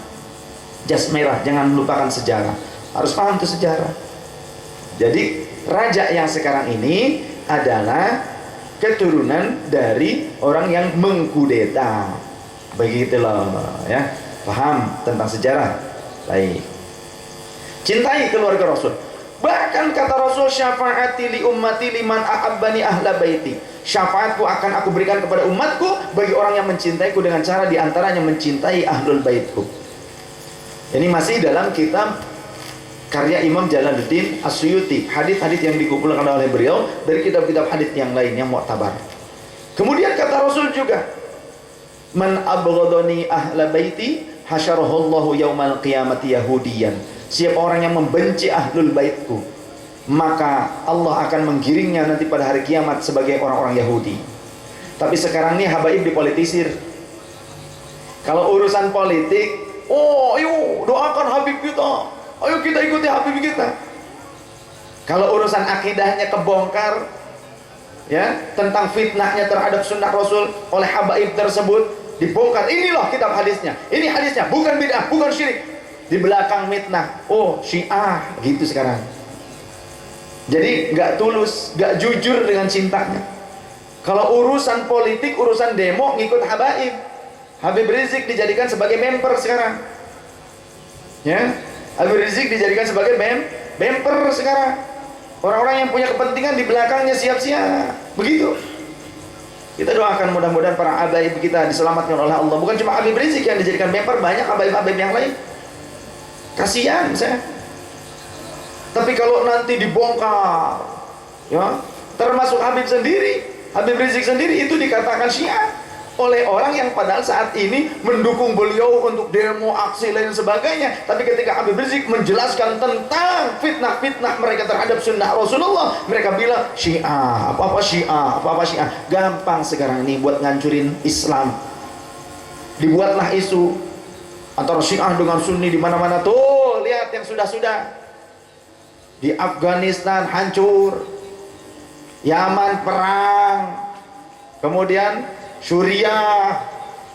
S1: Jas merah, jangan melupakan sejarah. Harus paham tuh sejarah. Jadi raja yang sekarang ini adalah keturunan dari orang yang mengkudeta. Begitulah ya, paham tentang sejarah. Baik. Cintai keluarga Rasul. Bahkan kata Rasul, syafaati li ummati liman ahabbani ahla baiti. Syafaatku akan aku berikan kepada umatku bagi orang yang mencintaiku dengan cara diantaranya mencintai ahlul baitku. Ini masih dalam kitab karya Imam Jalaluddin As-Suyuti, hadis-hadis yang dikumpulkan oleh beliau dari kitab-kitab hadis yang lain yang mu'tabar. Kemudian kata Rasul juga, man abghadani ahla baiti hasyarahullahu yaumal qiyamati yahudiyan. Siapa orang yang membenci ahlul baitku, maka Allah akan menggiringnya nanti pada hari kiamat sebagai orang-orang Yahudi. Tapi sekarang ini habaib dipolitisir. Kalau urusan politik, oh ayo doakan Habib kita, ayo kita ikuti Habib kita. Kalau urusan akidahnya kebongkar, ya, tentang fitnahnya terhadap sunnah Rasul oleh habaib tersebut dibongkar. Inilah kitab hadisnya, ini hadisnya, bukan bid'ah, bukan syirik. Di belakang mitnah, oh Syiah, gitu sekarang. Jadi nggak tulus, nggak jujur dengan cintanya. Kalau urusan politik, urusan demo, ngikut habaib. Habib Rizik dijadikan sebagai member sekarang. Ya, Habib Rizik dijadikan sebagai member sekarang. Orang-orang yang punya kepentingan di belakangnya siap-siap. Begitu. Kita doakan mudah-mudahan para habaib kita diselamatkan oleh Allah. Bukan cuma Habib Rizik yang dijadikan member, banyak habaib-habaib yang lain. Kasihan saya. Tapi kalau nanti dibongkar, ya, termasuk Habib sendiri, Habib Rizik sendiri itu dikatakan Syiah oleh orang yang padahal saat ini mendukung beliau untuk demo, aksi, lain sebagainya. Tapi ketika Habib Rizik menjelaskan tentang fitnah-fitnah mereka terhadap sunnah Rasulullah, mereka bilang Syiah, apa-apa Syiah, apa-apa Syiah. Gampang sekarang ini buat ngancurin Islam. Dibuatlah isu antara Syiah dengan Sunni di mana-mana. Tuh, lihat yang sudah-sudah. Di Afghanistan hancur, Yaman perang, kemudian Suriah,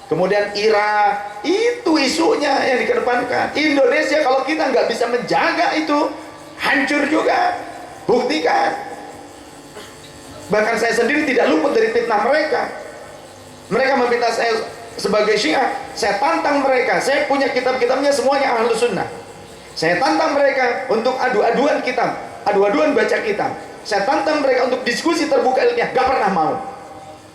S1: kemudian Irak. Itu isunya yang dikedepankan. Indonesia kalau kita nggak bisa menjaga itu, hancur juga. Buktikan. Bahkan saya sendiri tidak luput dari fitnah mereka. Mereka meminta saya sebagai Syiah, saya tantang mereka. Saya punya kitab-kitabnya semuanya Ahlus Sunnah. Saya tantang mereka untuk adu-aduan kitab, adu-aduan baca kitab. Saya tantang mereka untuk diskusi terbuka ilmiah, gak pernah mau.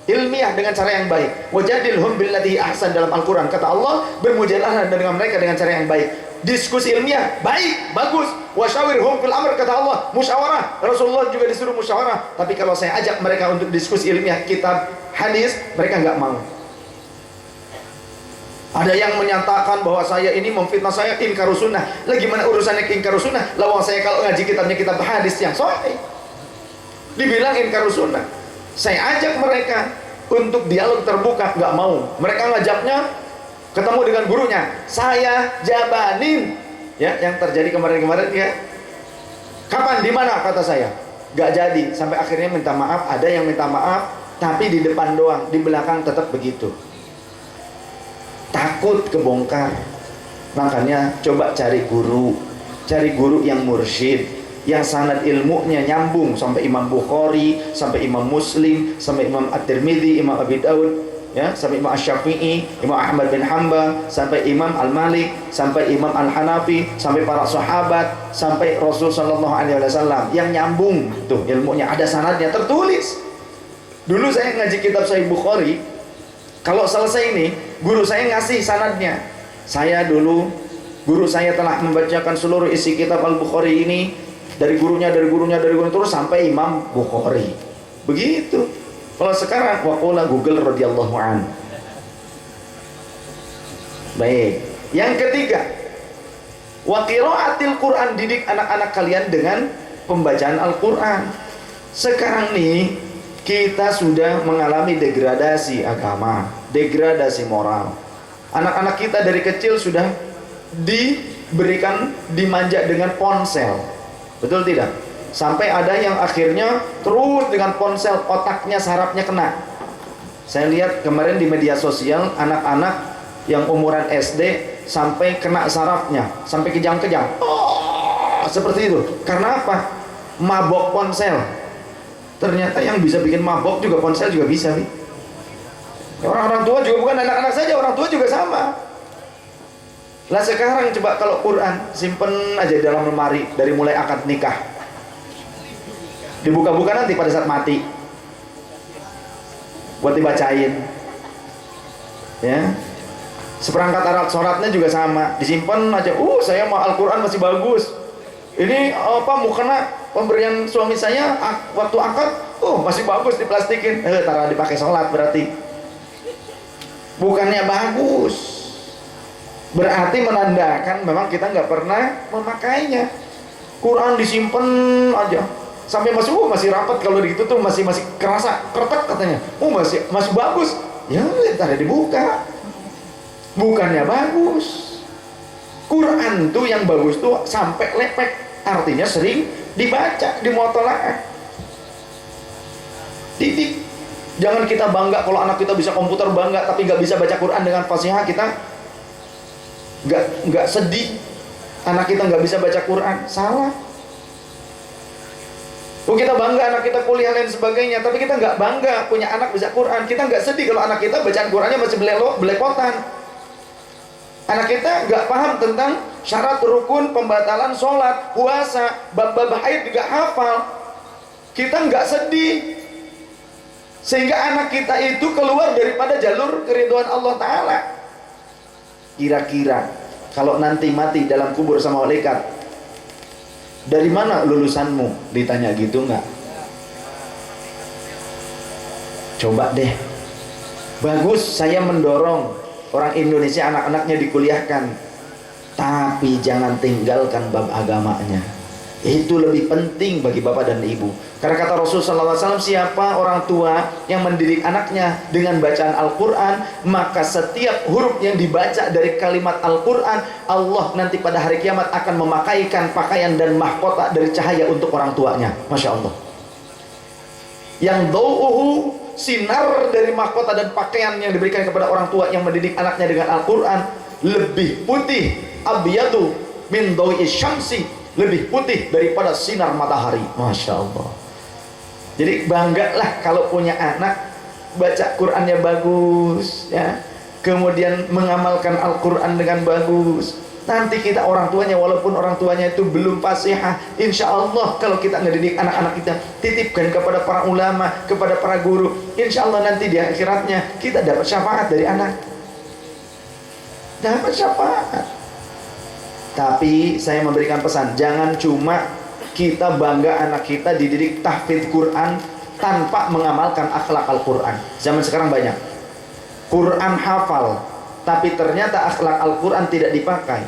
S1: Ilmiah dengan cara yang baik. Wajadilhum billati ahsan dalam Al-Quran. Kata Allah, bermujadlah dengan mereka dengan cara yang baik. Diskusi ilmiah, baik, bagus. Wasyawirhum fil amr, kata Allah, musyawarah. Rasulullah juga disuruh musyawarah. Tapi kalau saya ajak mereka untuk diskusi ilmiah, kitab, hadis, mereka gak mau. Ada yang menyatakan bahwa saya ini memfitnah saya inkarus sunnah. Lah gimana urusannya inkarus sunnah? Lawang saya kalau ngaji kitabnya kitab hadis yang sahih. Dibilang inkarus sunnah. Saya ajak mereka untuk dialog terbuka, nggak mau. Mereka ngajaknya ketemu dengan gurunya. Saya jabanin, ya, yang terjadi kemarin-kemarin ya. Kapan, di mana, kata saya. Nggak jadi. Sampai akhirnya minta maaf. Ada yang minta maaf, tapi di depan doang, di belakang tetap begitu. Takut kebongkar. Makanya coba cari guru yang mursyid, yang sanad ilmunya nyambung sampai Imam Bukhari, sampai Imam Muslim, sampai Imam At-Tirmidzi, Imam Abi Daud, ya, sampai Imam Asy-Syafi'i, Imam Ahmad bin Hanbal, sampai Imam Al-Malik, sampai Imam Al-Hanafi, sampai para sahabat, sampai Rasul sallallahu alaihi wasallam, yang nyambung tuh ilmunya, ada sanadnya tertulis. Dulu saya ngaji kitab Sahih Bukhari, kalau selesai ini, guru saya ngasih sanadnya. Saya dulu, guru saya telah membacakan seluruh isi kitab Al-Bukhari ini dari gurunya terus sampai Imam Bukhari. Begitu. Kalau sekarang waqala Google radhiyallahu an. Baik. Yang ketiga, wa qiraatil Quran, didik anak-anak kalian dengan pembacaan Al-Quran. Sekarang nih kita sudah mengalami degradasi agama, degradasi moral. Anak-anak kita dari kecil sudah dimanja dengan ponsel. Betul tidak? Sampai ada yang akhirnya terus dengan ponsel, otaknya, sarafnya kena. Saya lihat kemarin di media sosial, anak-anak yang umuran SD sampai kena sarafnya, sampai kejang-kejang. Oh, seperti itu. Karena apa? Mabok ponsel. Ternyata yang bisa bikin mabok juga ponsel juga bisa nih. Orang-orang tua juga, bukan anak-anak saja, orang tua juga sama. Lah sekarang coba kalau Quran simpen aja di dalam lemari dari mulai akad nikah, dibuka-buka nanti pada saat mati buat dibacain, ya. Seperangkat alat sholatnya juga sama, disimpan aja. Saya mau Al-Quran masih bagus. Ini apa, mukena pemberian suami saya waktu akad, masih bagus, diplastikin. Taruh dipakai sholat berarti. Bukannya bagus, berarti menandakan memang kita nggak pernah memakainya. Quran disimpan aja sampai masih rapat, kalau gitu tuh masih kerasa kertek katanya. Masih bagus. Ya, taruh dibuka. Bukannya bagus. Quran tuh yang bagus tuh sampai lepek, artinya sering dibaca, dimutola'ah. Titik. Jangan kita bangga kalau anak kita bisa komputer, bangga tapi nggak bisa baca Quran dengan fasihah. Kita nggak sedih anak kita nggak bisa baca Quran. Salah. Kita bangga anak kita kuliah dan sebagainya, tapi kita nggak bangga punya anak bisa Quran. Kita nggak sedih kalau anak kita bacaan Qurannya masih belepotan. Anak kita nggak paham tentang syarat rukun, pembatalan sholat, puasa, bab-bab haid juga hafal. Kita nggak sedih. sehingga anak kita itu keluar daripada jalur keridhaan Allah Ta'ala. Kira-kira kalau nanti mati dalam kubur sama malaikat, dari mana lulusanmu? Ditanya gitu nggak? Coba deh. Bagus saya mendorong orang Indonesia anak-anaknya dikuliahkan, tapi jangan tinggalkan bab agamanya. Itu lebih penting bagi bapak dan ibu. Karena kata Rasulullah SAW, siapa orang tua yang mendidik anaknya dengan bacaan Al-Quran, maka setiap huruf yang dibaca dari kalimat Al-Quran, Allah nanti pada hari kiamat akan memakaikan pakaian dan mahkota dari cahaya untuk orang tuanya. Masya Allah. Yang dau'uhu, sinar dari mahkota dan pakaian yang diberikan kepada orang tua yang mendidik anaknya dengan Al-Quran, lebih putih, abyadu min dau'i syamsi, lebih putih daripada sinar matahari. Masya Allah. Jadi banggalah kalau punya anak baca Qurannya bagus, ya, kemudian mengamalkan Al-Quran dengan bagus. Nanti kita orang tuanya, walaupun orang tuanya itu belum fasihah, insya Allah kalau kita ngedidik anak-anak kita, titipkan kepada para ulama, kepada para guru, insya Allah nanti di akhiratnya kita dapat syafaat dari anak. Dapat syafaat. Tapi saya memberikan pesan, jangan cuma kita bangga anak kita dididik tahfidz Quran tanpa mengamalkan akhlak Al-Quran. Zaman sekarang banyak Quran hafal, tapi ternyata akhlak Al-Quran tidak dipakai,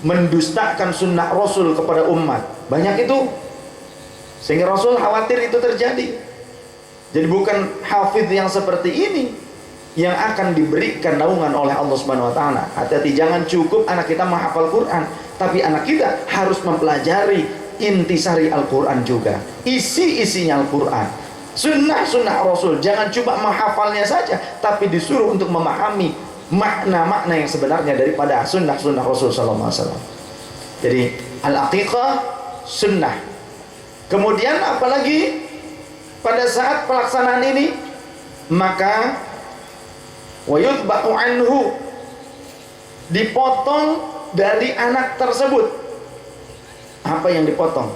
S1: mendustakan sunnah Rasul kepada umat. Banyak itu, sehingga Rasul khawatir itu terjadi. Jadi bukan hafidz yang seperti ini yang akan diberikan naungan oleh Allah Subhanahu wa Ta'ala. Hati-hati, jangan cukup anak kita menghafal Quran, tapi anak kita harus mempelajari intisari Al-Quran juga, isi-isinya Al-Quran, sunnah-sunnah Rasul. Jangan cuma menghafalnya saja, tapi disuruh untuk memahami makna-makna yang sebenarnya daripada sunnah-sunnah Rasul Sallallahu Alaihi Wasallam. Jadi al-aqiqah sunnah. Kemudian apalagi pada saat pelaksanaan ini, maka wa yudba'u anhu, dipotong dari anak tersebut. Apa yang dipotong?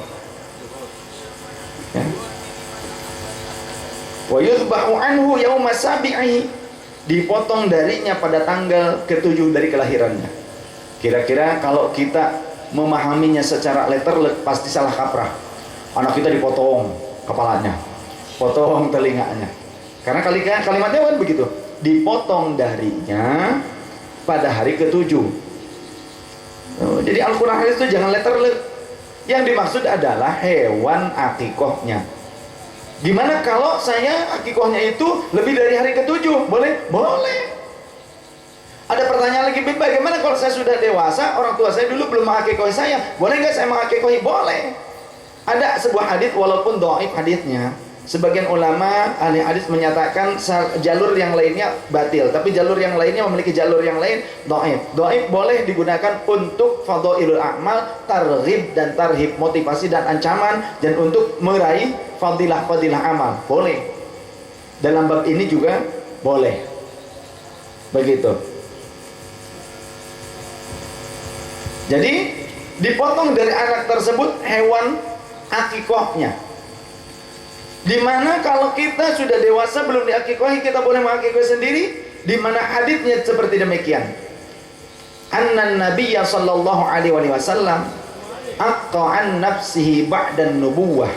S1: Ya. Wa yudba'u anhu yauma sabi'i, dipotong darinya pada tanggal ke-7 dari kelahirannya. Kira-kira kalau kita memahaminya secara letterlek pasti salah kaprah. Anak kita dipotong kepalanya, potong telinganya. Karena kalimatnya kan begitu. Dipotong darinya pada hari ke-7. Jadi Al-Quran itu jangan letterlek. Yang dimaksud adalah hewan akikohnya. Gimana kalau saya akikohnya itu lebih dari hari ke-7? Boleh? Boleh. Ada pertanyaan lagi, bagaimana kalau saya sudah dewasa, orang tua saya dulu belum mengakikohi saya, boleh nggak saya mengakikohi? Boleh. Ada sebuah hadits, walaupun dhaif haditsnya, sebagian ulama ahli hadits menyatakan jalur yang lainnya batil, tapi jalur yang lainnya memiliki jalur yang lain dhaif. Dhaif boleh digunakan untuk fadhailul a'mal, targhib dan tarhib, motivasi dan ancaman, dan untuk meraih fadilah-fadilah amal. Boleh. Dalam bab ini juga boleh. Begitu. Jadi dipotong dari anak tersebut hewan akikohnya. Dimana kalau kita sudah dewasa belum diakikohi, kita boleh mengakikohi sendiri. Dimana haditsnya seperti demikian. Annan Nabiyya sallallahu alaihi wasallam aqta'an nafsihi ba'dan nubuwah.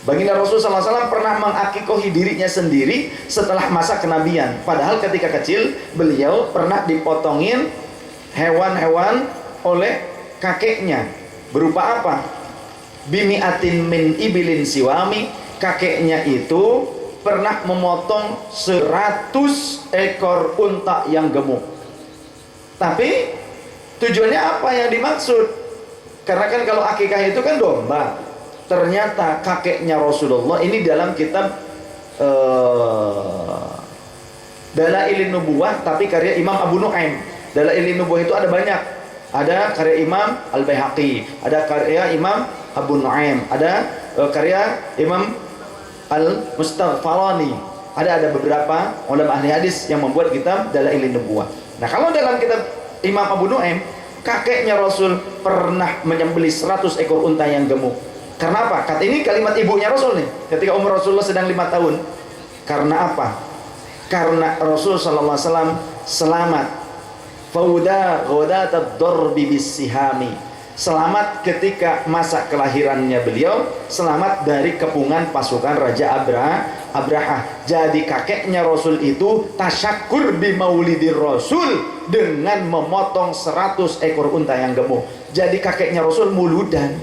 S1: Baginda Rasul sallallahu alaihi wasallam pernah mengakikohi dirinya sendiri setelah masa kenabian. Padahal ketika kecil beliau pernah dipotongin hewan-hewan oleh kakeknya. Berupa apa? Bimi'atin min ibilin siwami. Kakeknya itu pernah memotong 100 ekor unta yang gemuk. Tapi tujuannya apa yang dimaksud? Karena kan kalau akikah itu kan domba. Ternyata kakeknya Rasulullah ini dalam kitab Dalailin Nubuwah, tapi karya Imam Abu Nu'aim. Dalailin Nubuwah itu ada banyak. Ada karya Imam Al-Baihaqi, ada karya Imam Abu Nu'aim, ada karya Imam Al-Mustaghfarani. Ada beberapa ulama ahli hadis yang membuat kitab Dalailin Nubuwah. Nah, kalau dalam kitab Imam Abu Nu'aim, kakeknya Rasul pernah menyembelih 100 ekor unta yang gemuk. Karena apa? Kata ini kalimat ibunya Rasul nih. Ketika umur Rasulullah sedang 5 tahun. Karena apa? Karena Rasul sallallahu alaihi wasallam selamat. Fauda ghadatad darbi bisihami. Selamat ketika masa kelahirannya beliau, selamat dari kepungan pasukan Raja Abraha. Jadi kakeknya Rasul itu tasyakur bi maulidir Rasul dengan memotong 100 ekor unta yang gemuk. Jadi kakeknya Rasul muludan,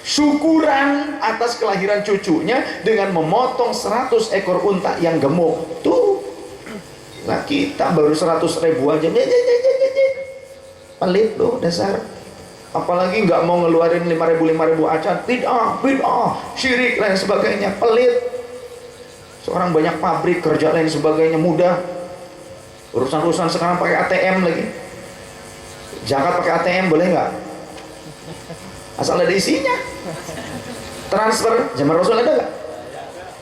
S1: syukuran atas kelahiran cucunya dengan memotong 100 ekor unta yang gemuk. Tuh, nah kita baru 100 ribu aja, pelit loh dasar. Apalagi nggak mau ngeluarin 5.000 acan, bid'ah, syirik lain sebagainya, pelit. Seorang banyak pabrik kerja lain sebagainya mudah. Urusan sekarang pakai ATM lagi. Zakat pakai ATM boleh nggak? Asal ada isinya. Transfer zaman Rasul ada nggak?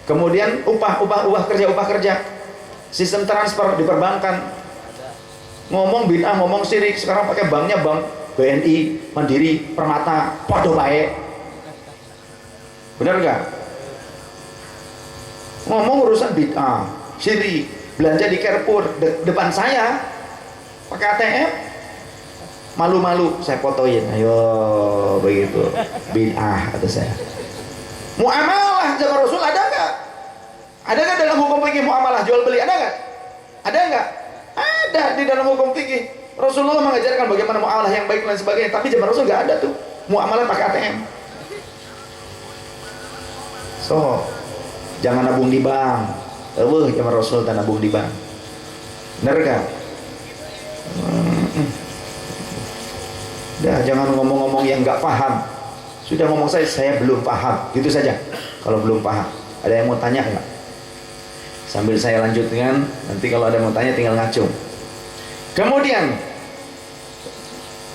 S1: Kemudian upah kerja. Sistem transfer di perbankan. Ngomong bid'ah, ngomong syirik. Sekarang pakai banknya bank BNI, Mandiri, Permata, podo baik. Benar nggak? Ngomong urusan bid'ah, syirik, belanja di Carrefour depan saya pakai ATM, malu-malu saya fotoin, ayo begitu, bid'ah kata saya. Muamalah zaman Rasul ada nggak? Ada nggak dalam hukum fikih muamalah jual beli, ada nggak? Ada nggak? Ada di dalam hukum fikih. Rasulullah mengajarkan bagaimana muamalah yang baik dan sebagainya, tapi zaman Rasul nggak ada tuh muamalah pakai ATM. So, jangan nabung di bank. Zaman Rasul tak nabung di bank. Benar gak? Dah, jangan ngomong-ngomong yang nggak paham. Sudah ngomong saya belum paham, gitu saja. Kalau belum paham, ada yang mau tanya nggak? Sambil saya lanjutkan, nanti kalau ada yang mau tanya tinggal ngacung. Kemudian,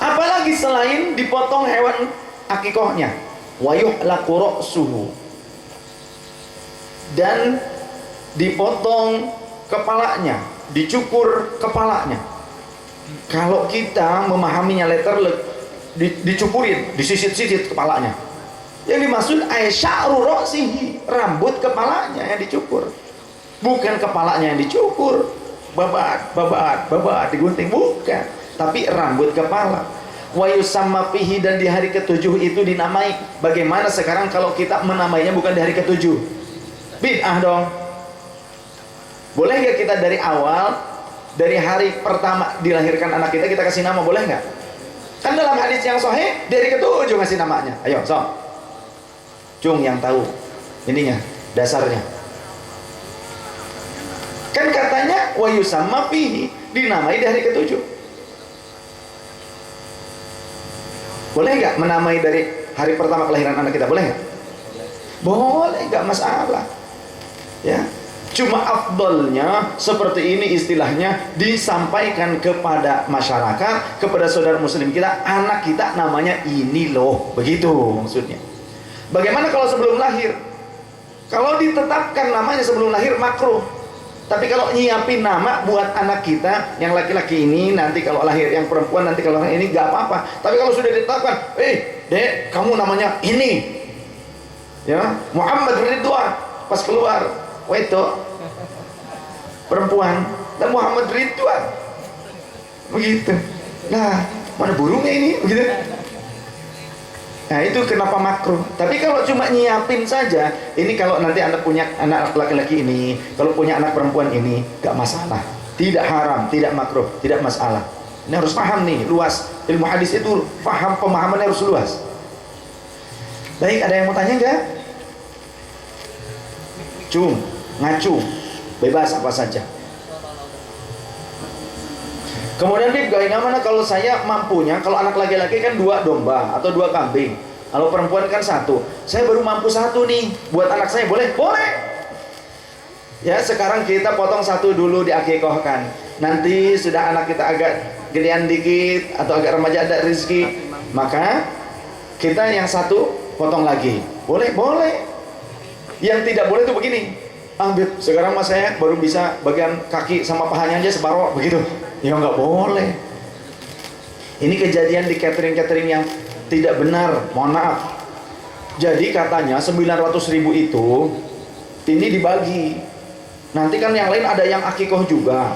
S1: apalagi selain dipotong hewan akikohnya, wayuhlaku ra'suhu, dan dipotong kepalanya, dicukur kepalanya. Kalau kita memahaminya letterlek, dicukurin, disisit-sisit kepalanya. Yang dimaksud aisya'ru ra'sihi, rambut kepalanya yang dicukur, bukan kepalanya yang dicukur. Babat digunting, bukan, tapi rambut kepala. Wa yusamma fihi, dan di hari ke-7 itu dinamai. Bagaimana sekarang kalau kita menamainya bukan di hari ke-7? Bid'ah dong. Boleh nggak kita dari awal, dari hari pertama dilahirkan anak kita kasih nama, boleh nggak? Kan dalam hadis yang sahih dari ke-7 ngasih namanya. Ayo, Cung yang tahu ininya, dasarnya. Kan katanya wa yusamma fihi, dinamai di hari ke-7. Boleh nggak menamai dari hari pertama kelahiran anak kita? Boleh nggak? Boleh, nggak masalah. Ya, cuma afdolnya seperti ini istilahnya disampaikan kepada masyarakat, kepada saudara muslim kita, anak kita namanya ini loh, begitu maksudnya. Bagaimana kalau sebelum lahir? Kalau ditetapkan namanya sebelum lahir makruh. Tapi kalau nyiapin nama buat anak kita yang laki-laki ini, nanti kalau lahir, yang perempuan nanti kalau lahir ini, gak apa-apa. Tapi kalau sudah ditetapkan, dek, kamu namanya ini, ya, Muhammad Ridwan, pas keluar, itu perempuan, dan Muhammad Ridwan, begitu. Nah, mana burungnya ini, begitu. Nah, itu kenapa makruh. Tapi kalau cuma nyiapin saja, ini kalau nanti Anda punya anak laki-laki ini, kalau punya anak perempuan ini, gak masalah. Tidak haram, tidak makruh, tidak masalah. Ini harus paham nih, luas. Ilmu hadis itu paham, pemahamannya harus luas. Baik, ada yang mau tanya nggak? Ngacu, bebas apa saja. Kemudian bagaimana kalau saya mampunya, kalau anak laki-laki kan 2 domba atau 2 kambing, kalau perempuan kan 1. Saya baru mampu 1 nih, buat anak saya boleh? Boleh. Ya, sekarang kita potong 1 dulu diakikohkan. Nanti sudah anak kita agak gedean dikit atau agak remaja ada rezeki, maka kita yang 1 potong lagi. Boleh? Boleh. Yang tidak boleh itu begini. Sekarang mas saya baru bisa bagian kaki sama pahanya aja separoh, begitu. Ya nggak boleh. Ini kejadian di catering yang tidak benar, mohon maaf. Jadi katanya 900.000 itu ini dibagi. Nanti kan yang lain ada yang akikoh juga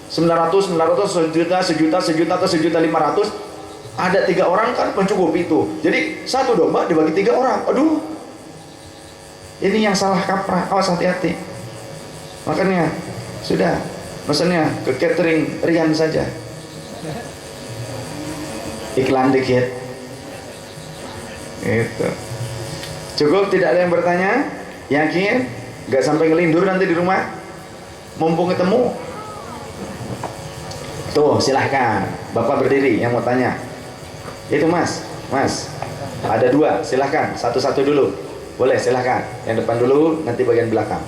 S1: 900, 1juta, atau 1.500.000. Ada 3 orang kan mencukupi itu. Jadi 1 domba dibagi 3 orang. Aduh, ini yang salah kaprah. Awas, hati-hati. Makanya sudah, pesannya ke catering Rian saja. Iklan dikit. Itu. Cukup, tidak ada yang bertanya? Yakin? Gak sampai ngelindur nanti di rumah? Mumpung ketemu. Tuh, silahkan. Bapak berdiri yang mau tanya. Itu mas. Ada 2, silahkan. Satu-satu dulu. Boleh, silahkan. Yang depan dulu, nanti bagian belakang.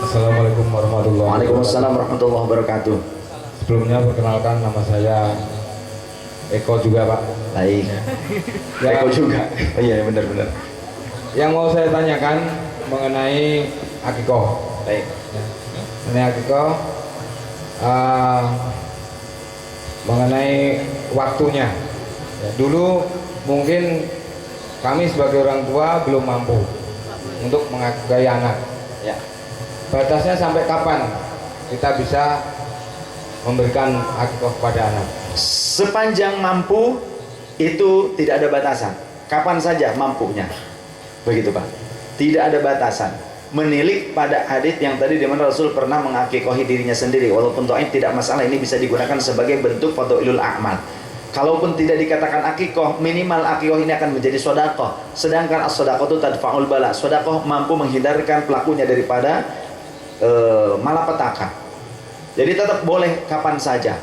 S3: Assalamualaikum warahmatullahi wabarakatuh.
S1: Waalaikumsalam warahmatullahi wabarakatuh.
S3: Sebelumnya perkenalkan, nama saya Eko juga Pak.
S1: Baik.
S3: Ya,
S1: Eko juga. Oh iya, benar-benar.
S3: Yang mau saya tanyakan mengenai akikoh.
S1: Baik.
S3: Mengenai akikoh, mengenai waktunya. Ya, dulu mungkin kami sebagai orang tua belum mampu untuk mengakikahi anak.
S1: Ya.
S3: Batasnya sampai kapan kita bisa memberikan akikoh kepada anak?
S1: Sepanjang mampu, itu tidak ada batasan. Kapan saja mampunya. Begitu Pak. Tidak ada batasan. Menilik pada hadis yang tadi di mana Rasul pernah mengakikohi dirinya sendiri. Walaupun dhaif tidak masalah, ini bisa digunakan sebagai bentuk fadhailul a'mal. Kalaupun tidak dikatakan akikoh, minimal akikoh ini akan menjadi sodakoh. Sedangkan as-sodakoh itu tadfa'ul bala. Sodakoh mampu menghindarkan pelakunya daripada malapetaka. Jadi tetap boleh kapan saja.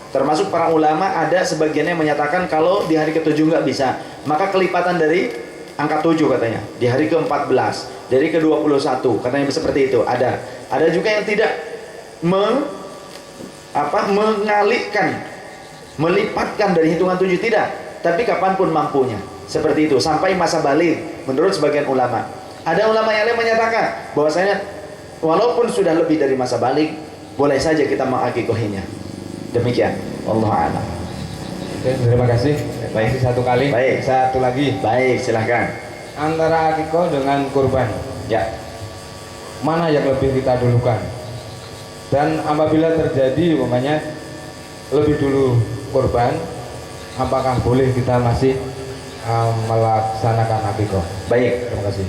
S1: Termasuk para ulama ada sebagiannya yang menyatakan kalau di hari ke-7 nggak bisa, maka kelipatan dari angka 7 katanya. Di hari ke-14, dari ke-21 katanya seperti itu. Ada juga yang tidak mengalihkan, melipatkan dari hitungan 7, tidak. Tapi kapanpun mampunya. Seperti itu sampai masa baligh menurut sebagian ulama. Ada ulama yang lain menyatakan bahwasanya walaupun sudah lebih dari masa baligh, boleh saja kita mengakikohinya. Demikian, Allah a'lam.
S3: Oke, terima kasih.
S1: Baik.
S3: Masih 1 kali.
S1: Baik.
S3: Satu lagi.
S1: Baik, silahkan.
S3: Antara akikoh dengan kurban,
S1: Ya.
S3: mana yang lebih kita dulukan? Dan apabila terjadi umpamanya lebih dulu kurban, apakah boleh kita masih melaksanakan akikoh?
S1: Baik.
S3: Terima kasih.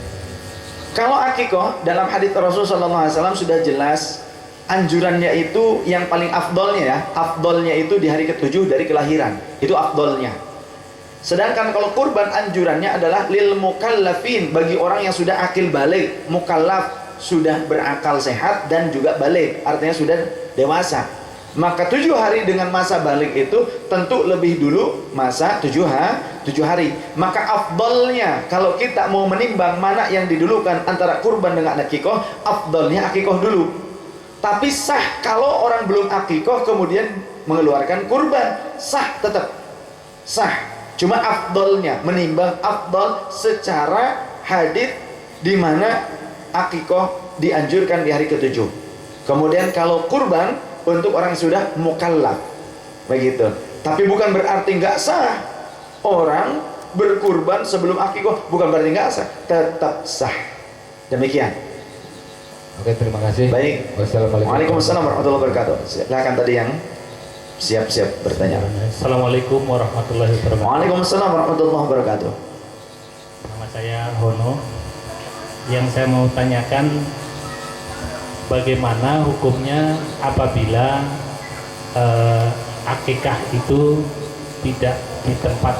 S1: Kalau akikoh dalam hadits Rasulullah SAW sudah jelas anjurannya itu yang paling afdolnya ya. Afdolnya itu di hari ke-7 dari kelahiran. Itu afdolnya. Sedangkan kalau kurban anjurannya adalah lil mukallafin, bagi orang yang sudah akil balik. Mukallaf sudah berakal sehat dan juga balik, artinya sudah dewasa. Maka 7 hari dengan masa balik itu tentu lebih dulu masa 7 hari. Maka afdolnya kalau kita mau menimbang mana yang didulukan antara kurban dengan akikoh, afdolnya akikoh dulu. Tapi sah kalau orang belum akikoh kemudian mengeluarkan kurban, sah, tetap sah. Cuma afdolnya, menimbang afdol secara hadits di mana akikoh dianjurkan di hari ke-7. Kemudian kalau kurban untuk orang yang sudah mukallaf, begitu. Tapi bukan berarti nggak sah orang berkurban sebelum akikoh, bukan berarti nggak sah, tetap sah. Demikian.
S3: Oke, terima kasih.
S1: Baik.
S3: Wassalamualaikum.
S1: Waalaikumsalam warahmatullahi wabarakatuh. Silakan tadi yang siap-siap bertanya.
S4: Assalamualaikum warahmatullahi wabarakatuh.
S1: Waalaikumsalam warahmatullahi wabarakatuh.
S4: Nama saya Hono. Yang saya mau tanyakan, bagaimana hukumnya apabila akikah itu tidak di tempat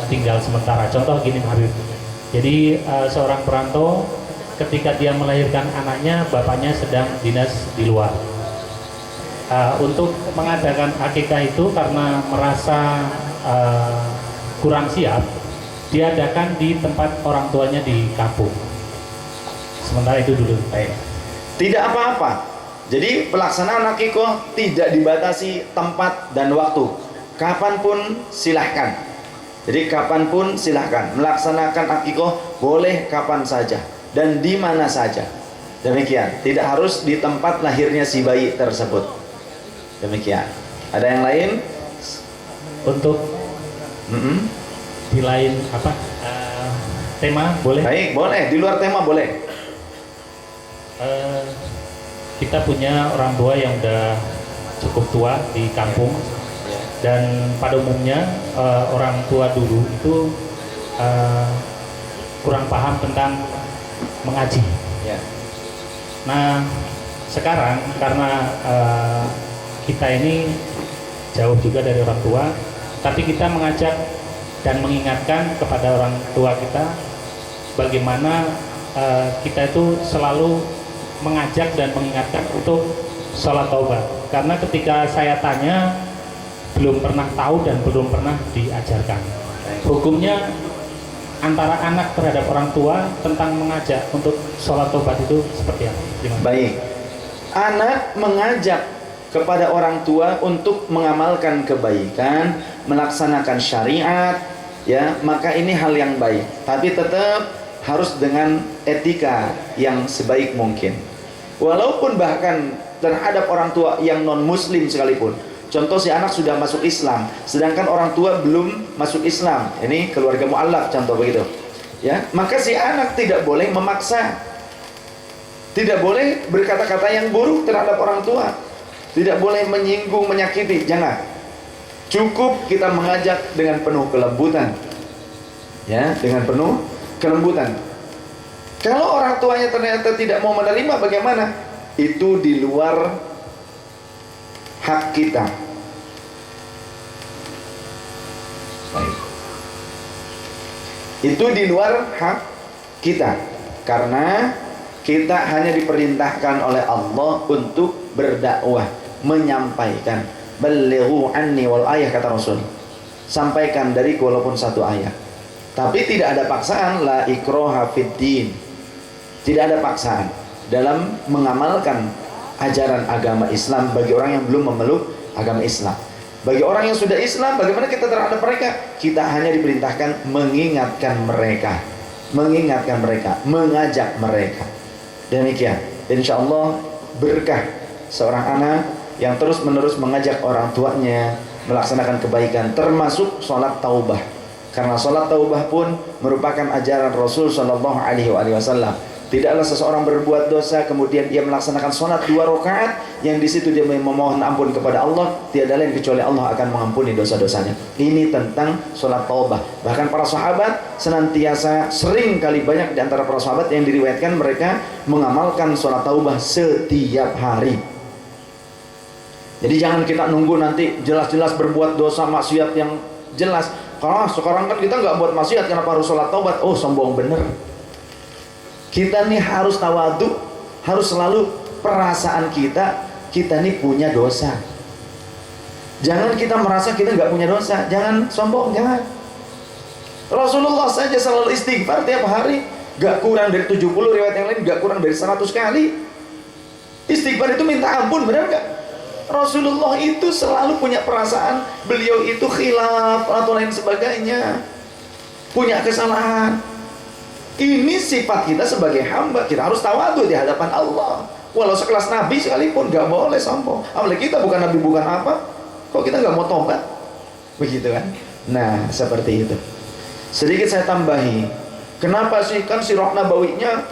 S4: tinggal sementara. Contoh gini Pak Habib. Jadi seorang perantau ketika dia melahirkan anaknya, bapaknya sedang dinas di luar. Untuk mengadakan akikah itu karena merasa kurang siap, diadakan di tempat orang tuanya di kampung. Sementara itu dulu.
S1: Baik. Tidak apa-apa. Jadi pelaksanaan akikoh tidak dibatasi tempat dan waktu. Kapanpun silahkan. Jadi kapanpun silahkan melaksanakan akikoh, boleh kapan saja dan di mana saja. Demikian. Tidak harus di tempat lahirnya si bayi tersebut. Demikian. Ada yang lain?
S4: Untuk di lain apa tema boleh?
S1: Baik, boleh. Di luar tema boleh.
S4: kita punya orang tua yang udah cukup tua di kampung, dan pada umumnya orang tua dulu itu kurang paham tentang mengaji. Nah sekarang karena kita ini jauh juga dari orang tua, tapi kita mengajak dan mengingatkan kepada orang tua kita bagaimana kita itu selalu mengajak dan mengingatkan untuk sholat taubat. Karena ketika saya tanya, belum pernah tahu dan belum pernah diajarkan. Hukumnya antara anak terhadap orang tua tentang mengajak untuk sholat taubat itu seperti apa? Gimana?
S1: Baik, anak mengajak kepada orang tua untuk mengamalkan kebaikan, melaksanakan syariat, ya, maka ini hal yang baik. Tapi tetap harus dengan etika yang sebaik mungkin. Walaupun bahkan terhadap orang tua yang non muslim sekalipun. Contoh, si anak sudah masuk Islam, sedangkan orang tua belum masuk Islam. Ini keluarga mu'allaf, contoh begitu. Ya, maka si anak tidak boleh memaksa. Tidak boleh berkata-kata yang buruk terhadap orang tua. Tidak boleh menyinggung, menyakiti, jangan. Cukup kita mengajak dengan penuh kelembutan. Ya, dengan penuh kelembutan. Kalau orang tuanya ternyata tidak mau menerima, bagaimana? Itu di luar hak kita. Itu di luar hak kita. Karena kita hanya diperintahkan oleh Allah untuk berdakwah, menyampaikan. Balighu anni wal ayah, kata Rasul. Sampaikan dariku walaupun satu ayat. Tapi tidak ada paksaan, la ikraha fid din. Tidak ada paksaan dalam mengamalkan ajaran agama Islam bagi orang yang belum memeluk agama Islam. Bagi orang yang sudah Islam, bagaimana kita terhadap mereka? Kita hanya diperintahkan mengingatkan mereka, mengajak mereka. Demikian. Dan insya Allah berkah seorang anak yang terus-menerus mengajak orang tuanya melaksanakan kebaikan, termasuk sholat taubah. Karena sholat taubah pun merupakan ajaran Rasul Shallallahu Alaihi Wasallam. Tidaklah seseorang berbuat dosa kemudian dia melaksanakan sholat 2 rakaat yang di situ dia memohon ampun kepada Allah, tiada lain kecuali Allah akan mengampuni dosa-dosanya. Ini tentang sholat taubah. Bahkan para sahabat senantiasa, sering kali banyak di antara para sahabat yang diriwayatkan mereka mengamalkan sholat taubah setiap hari. Jadi jangan kita nunggu nanti jelas-jelas berbuat dosa maksiat yang jelas. Kalau sekarang kan kita nggak buat maksiat, kenapa harus sholat taubat? Oh, sombong bener. Kita nih harus tawadhu, harus selalu perasaan kita nih punya dosa. Jangan kita merasa kita nggak punya dosa, jangan sombong, jangan. Rasulullah saja selalu istighfar tiap hari, nggak kurang dari 70, riwayat yang lain nggak kurang dari 100 kali. Istighfar itu minta ampun, benar nggak? Rasulullah itu selalu punya perasaan beliau itu khilaf atau lain sebagainya, punya kesalahan. Ini sifat kita sebagai hamba, kita harus tawadhu di hadapan Allah. Walau sekelas Nabi sekalipun gak boleh sombong. Apalagi kita bukan Nabi, bukan apa, kok kita gak mau tobat? Begitu kan? Nah, seperti itu. Sedikit saya tambahi, kenapa sih kan sirah nabawinya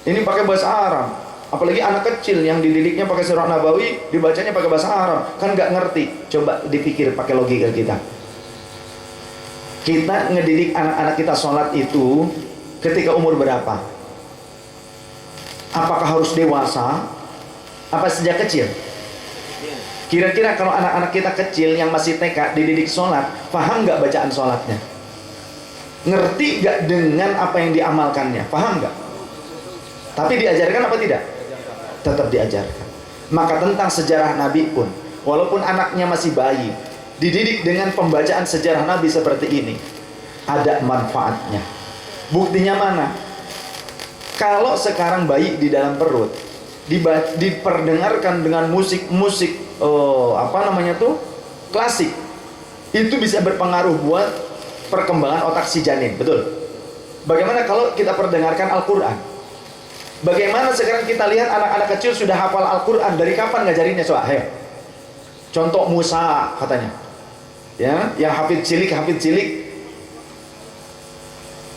S1: ini pakai bahasa Arab? Apalagi anak kecil yang dididiknya pakai sirah nabawi, dibacanya pakai bahasa Arab, kan gak ngerti. Coba dipikir pakai logika kita. Kita ngedidik anak-anak kita sholat itu ketika umur berapa? Apakah harus dewasa? Apa sejak kecil? Kira-kira kalau anak-anak kita kecil yang masih TK dididik sholat, paham nggak bacaan sholatnya? Ngerti nggak dengan apa yang diamalkannya? Paham nggak? Tapi diajarkan apa tidak? Tetap diajarkan. Maka tentang sejarah Nabi pun, walaupun anaknya masih bayi, dididik dengan pembacaan sejarah Nabi seperti ini, ada manfaatnya. Buktinya mana? Kalau sekarang bayi di dalam perut diperdengarkan dengan musik klasik, itu bisa berpengaruh buat perkembangan otak si janin, betul? Bagaimana kalau kita perdengarkan Al-Quran? Bagaimana sekarang kita lihat anak-anak kecil sudah hafal Al-Quran? Dari kapan ngajarinnya? Coba, ayo. Contoh Musa katanya, ya, yang hafid cilik.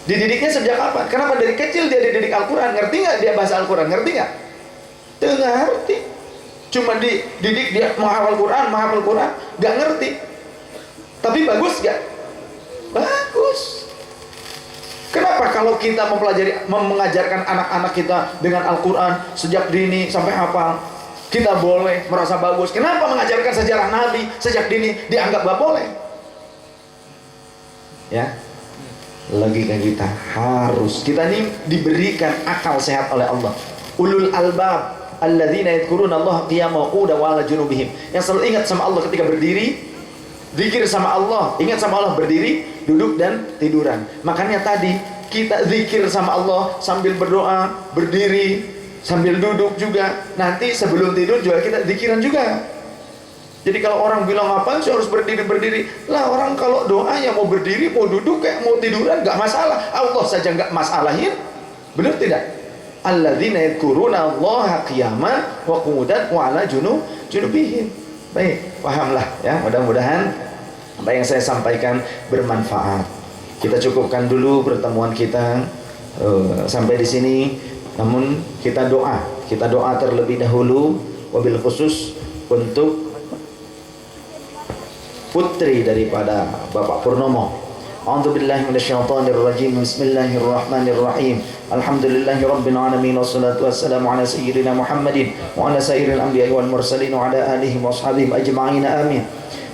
S1: Dididiknya sejak kapan? Kenapa dari kecil dia dididik Al-Quran? Ngerti nggak dia bahasa Al-Quran? Ngerti nggak? Nggak ngerti. Cuma dididik dia menghafal Quran, nggak ngerti. Tapi bagus nggak? Bagus. Kenapa kalau kita mengajarkan anak-anak kita dengan Al-Quran sejak dini sampai hafal, kita boleh merasa bagus? Kenapa mengajarkan sejarah Nabi sejak dini dianggap nggak boleh? Ya, logika kita harus, kita ini diberikan akal sehat oleh Allah. Ulul albab alladzina yadhkuruna Allah qiyaman wa qu'udan wa 'ala junubihim, yang selalu ingat sama Allah ketika berdiri, zikir sama Allah, ingat sama Allah berdiri, duduk dan tiduran. Makanya tadi kita zikir sama Allah sambil berdoa, berdiri, sambil duduk juga. Nanti sebelum tidur juga kita zikiran juga. Jadi kalau orang bilang apa sih harus berdiri lah, orang kalau doa ya mau berdiri, mau duduk, kayak mau tiduran nggak masalah. Allah saja nggak masalahin, benar tidak? Alladzina yadhkuruna Allaha qiyaman wa qu'udan wa 'ala junubihim. Baik, pahamlah ya. Mudah-mudahan apa yang saya sampaikan bermanfaat. Kita cukupkan dulu pertemuan kita sampai di sini. Namun kita doa terlebih dahulu, wabil khusus untuk putri daripada Bapak Purnomo. A'udzubillahi minasyaitonirrajim. Bismillahirrahmanirrahim. Alhamdulillahi rabbil alamin wassalatu wassalamu ala sayyidina Muhammadin wa ala sayyidil anbiya'i wal mursalin wa ala alihi wa ashabihi ajma'in. Amin.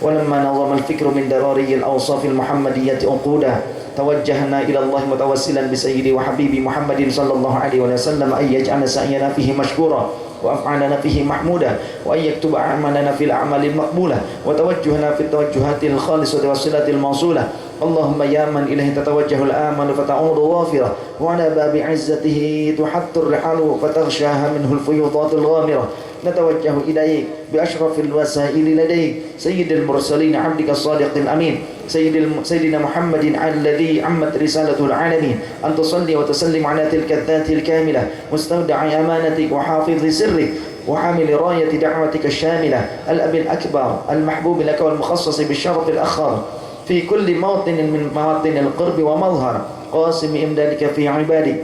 S1: ولما نظم الفكر من دراري الأوصاف المحمدية عقودا توجهنا إلى الله متوسلا بسيدي وحبيبي محمد صلى الله عليه وسلم أن يجعل سعينا فيه مشكورا وأفعالنا فيه محمودا وأن يكتب أعمالنا في الأعمال المقبولة وتوجهنا في التوجهات الخالصة والصلة الموصولة. اللهم يا من إليه تتوجه الآمال فتعود غافرة وعلى باب عزته تحط الرحال فتغشاها منه الفيوضات الغامرة. نتوجه إليك بأشرف الوسائل لديك سيد المرسلين عبدك الصادق الأمين سيدنا محمد الذي عمت رسالته العالمين، أن تصلي وتسلم على تلك الذات الكاملة مستودع أمانتك وحافظ سرك وحامل راية دعوتك الشاملة، الأب الأكبر المحبوب لك والمخصص بالشرف الأخر في كل موطن من مواطن القرب ومظهر قاسم إمدادك في عبادك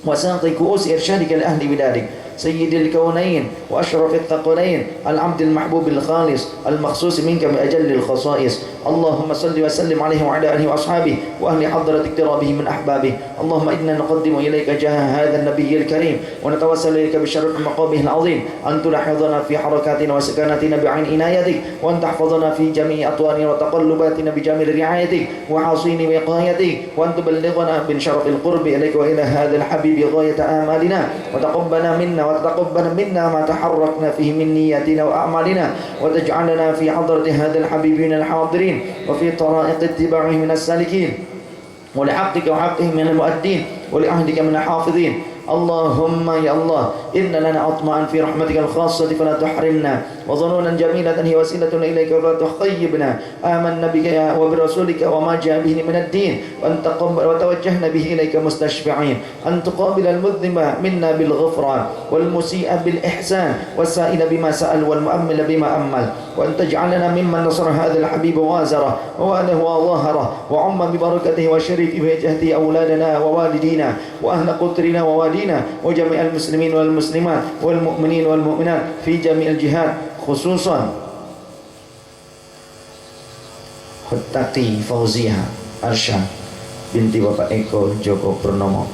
S1: وساقي كؤوس إرشادك لأهل بلادك سيد الكونين وأشرف الثقلين العبد المحبوب الخالص المخصوص منك بأجل الخصائص. اللهم صل وسلم عليه وعلى آله وأصحابه وأهل حضرة اقترابه من أحبابه. اللهم إنا نقدم إليك جاه هذا النبي الكريم ونتوسل إليك بشرف مقامه العظيم أن تلاحظنا في حركاتنا وسكناتنا بعين عنايتك وأن تحفظنا في جميع أطوارنا وتقلباتنا بجميل رعايتك وحصين وقايتك وأن تبلغنا من شرف القرب إليك وإلى هذا الحبيب غاية آمالنا وتقبل منا ما تحركنا فيه من نياتنا وأعمالنا وتجعلنا في حضرة هذا الحبيب من الحاضرين وفي طرائق اتباعه من السالكين ولحقك وحقه من المؤدين ولعهدك من الحافظين. اللهم يا الله إن لنا أطمعا في رحمتك الخاصة فلا تحرمنا وظنونا جميلة هي وسيلة إليك ولا تخيبنا. آمنا بك وبرسولك وما جاء به من الدين وتوجهنا به إليك مستشفعين أن تقابل المذنب منا بالغفران والمسيء بالإحسان والسائل بما سأل والمؤمل بما أمل وأن تجعلنا ممن نصر هذا الحبيب وازره وآله وظاهره وعم ببركته وشريف بجهده أولادنا ووالدينا وأهل قطرنا ووالدينا وجميع المسلمين والمسلمات والمؤمنين والمؤمنات في جميع الجهات خصوصا Huttati Fauziah Arsyad binti Bapak Eko Joko Purnomo.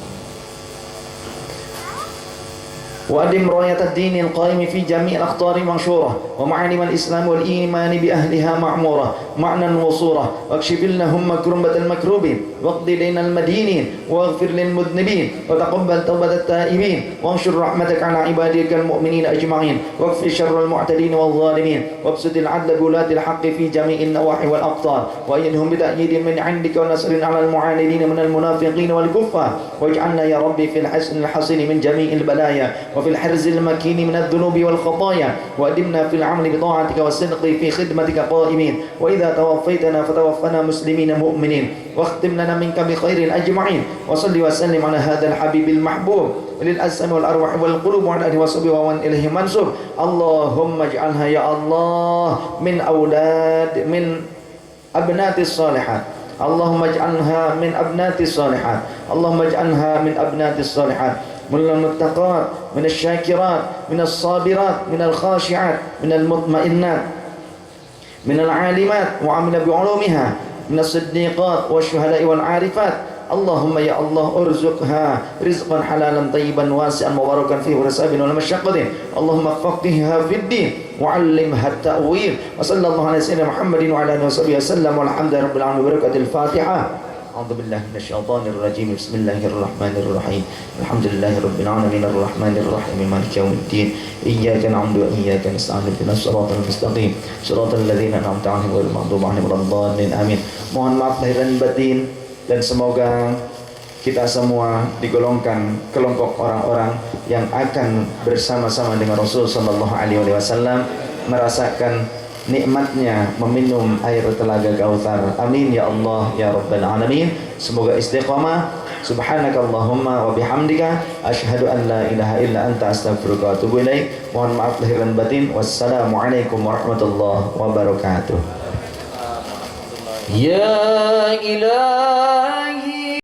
S1: وأدم راية الدين القائم في جميع الأقطار منشورة ومعالم الإسلام والإيمان بأهلها معمورة معنى وصورة واكشف لنا هم كربة المكروبين واقض لنا المدينين واغفر للمذنبين وتقبل توبة التائبين وانشر رحمتك على عبادك المؤمنين أجمعين واكفي شر المعتدين والظالمين وابسط العدل بولاة الحق في جميع النواحي والأقطار وأيدهم بتأييد من عندك ونصر على المعاندين من المنافقين والكفار واجعلنا يا ربي في الحسن الحصين من جميع البلايا وفي الحرز المكين من الذنوب والخطايا وأدمنا في العمل بطاعتك والصدق في خدمتك قائمين وإذا توفيتنا فتوفنا مسلمين مؤمنين واختم لنا منك بخير أجمعين وصل وسلم على هذا الحبيب المحبوب للأسم والأرواح والقلوب وعلى آله وصحبه ومن إليه منسوب. اللهم اجعلها يا الله من أبنات الصالحات. اللهم اجعلها من أبنات الصالحات. اللهم اجعلها من أبنات الصالحات. من المتقات من الشاكرات من الصابرات من الخاشعات من المطمئنات من العالمات وعمل بعلومها من الصديقات والشهداء والعارفات. اللهم يا الله ارزقها رزقا حلالا طيبا واسعا مباركا فيه ورساب ولا مشقة. اللهم فقهها في الدين وعلمها التأويل. وصلى الله على سيدنا محمد وعلى اله وصحبه وسلم والحمد لله رب العالمين وبركة الفاتحة. أعوذ بالله من الشيطان الرجيم. بسم الله الرحمن الرحيم. الحمد لله رب العالمين الرحمن الرحيم مالك يوم الدين. إياك نعبد وإياك نستعين اهدنا الصراط المستقيم صراط الذين أنعمت عليهم غير المغضوب عليهم ولا الضالين. Amin. Mohon maaf lahir dan batin, dan semoga kita semua digolongkan kelompok orang-orang yang akan bersama-sama dengan Rasul sallallahu alaihi wasallam merasakan nikmatnya meminum air telaga Kautsar. Amin ya Allah ya rabbal alamin. Semoga istiqamah. Subhanakallahumma wa bihamdika asyhadu an la ilaha illa anta astaghfiruka wa atubu ilaik. Mohon maaf lahir dan batin. Wassalamualaikum warahmatullahi wabarakatuh.
S5: Ya ilahi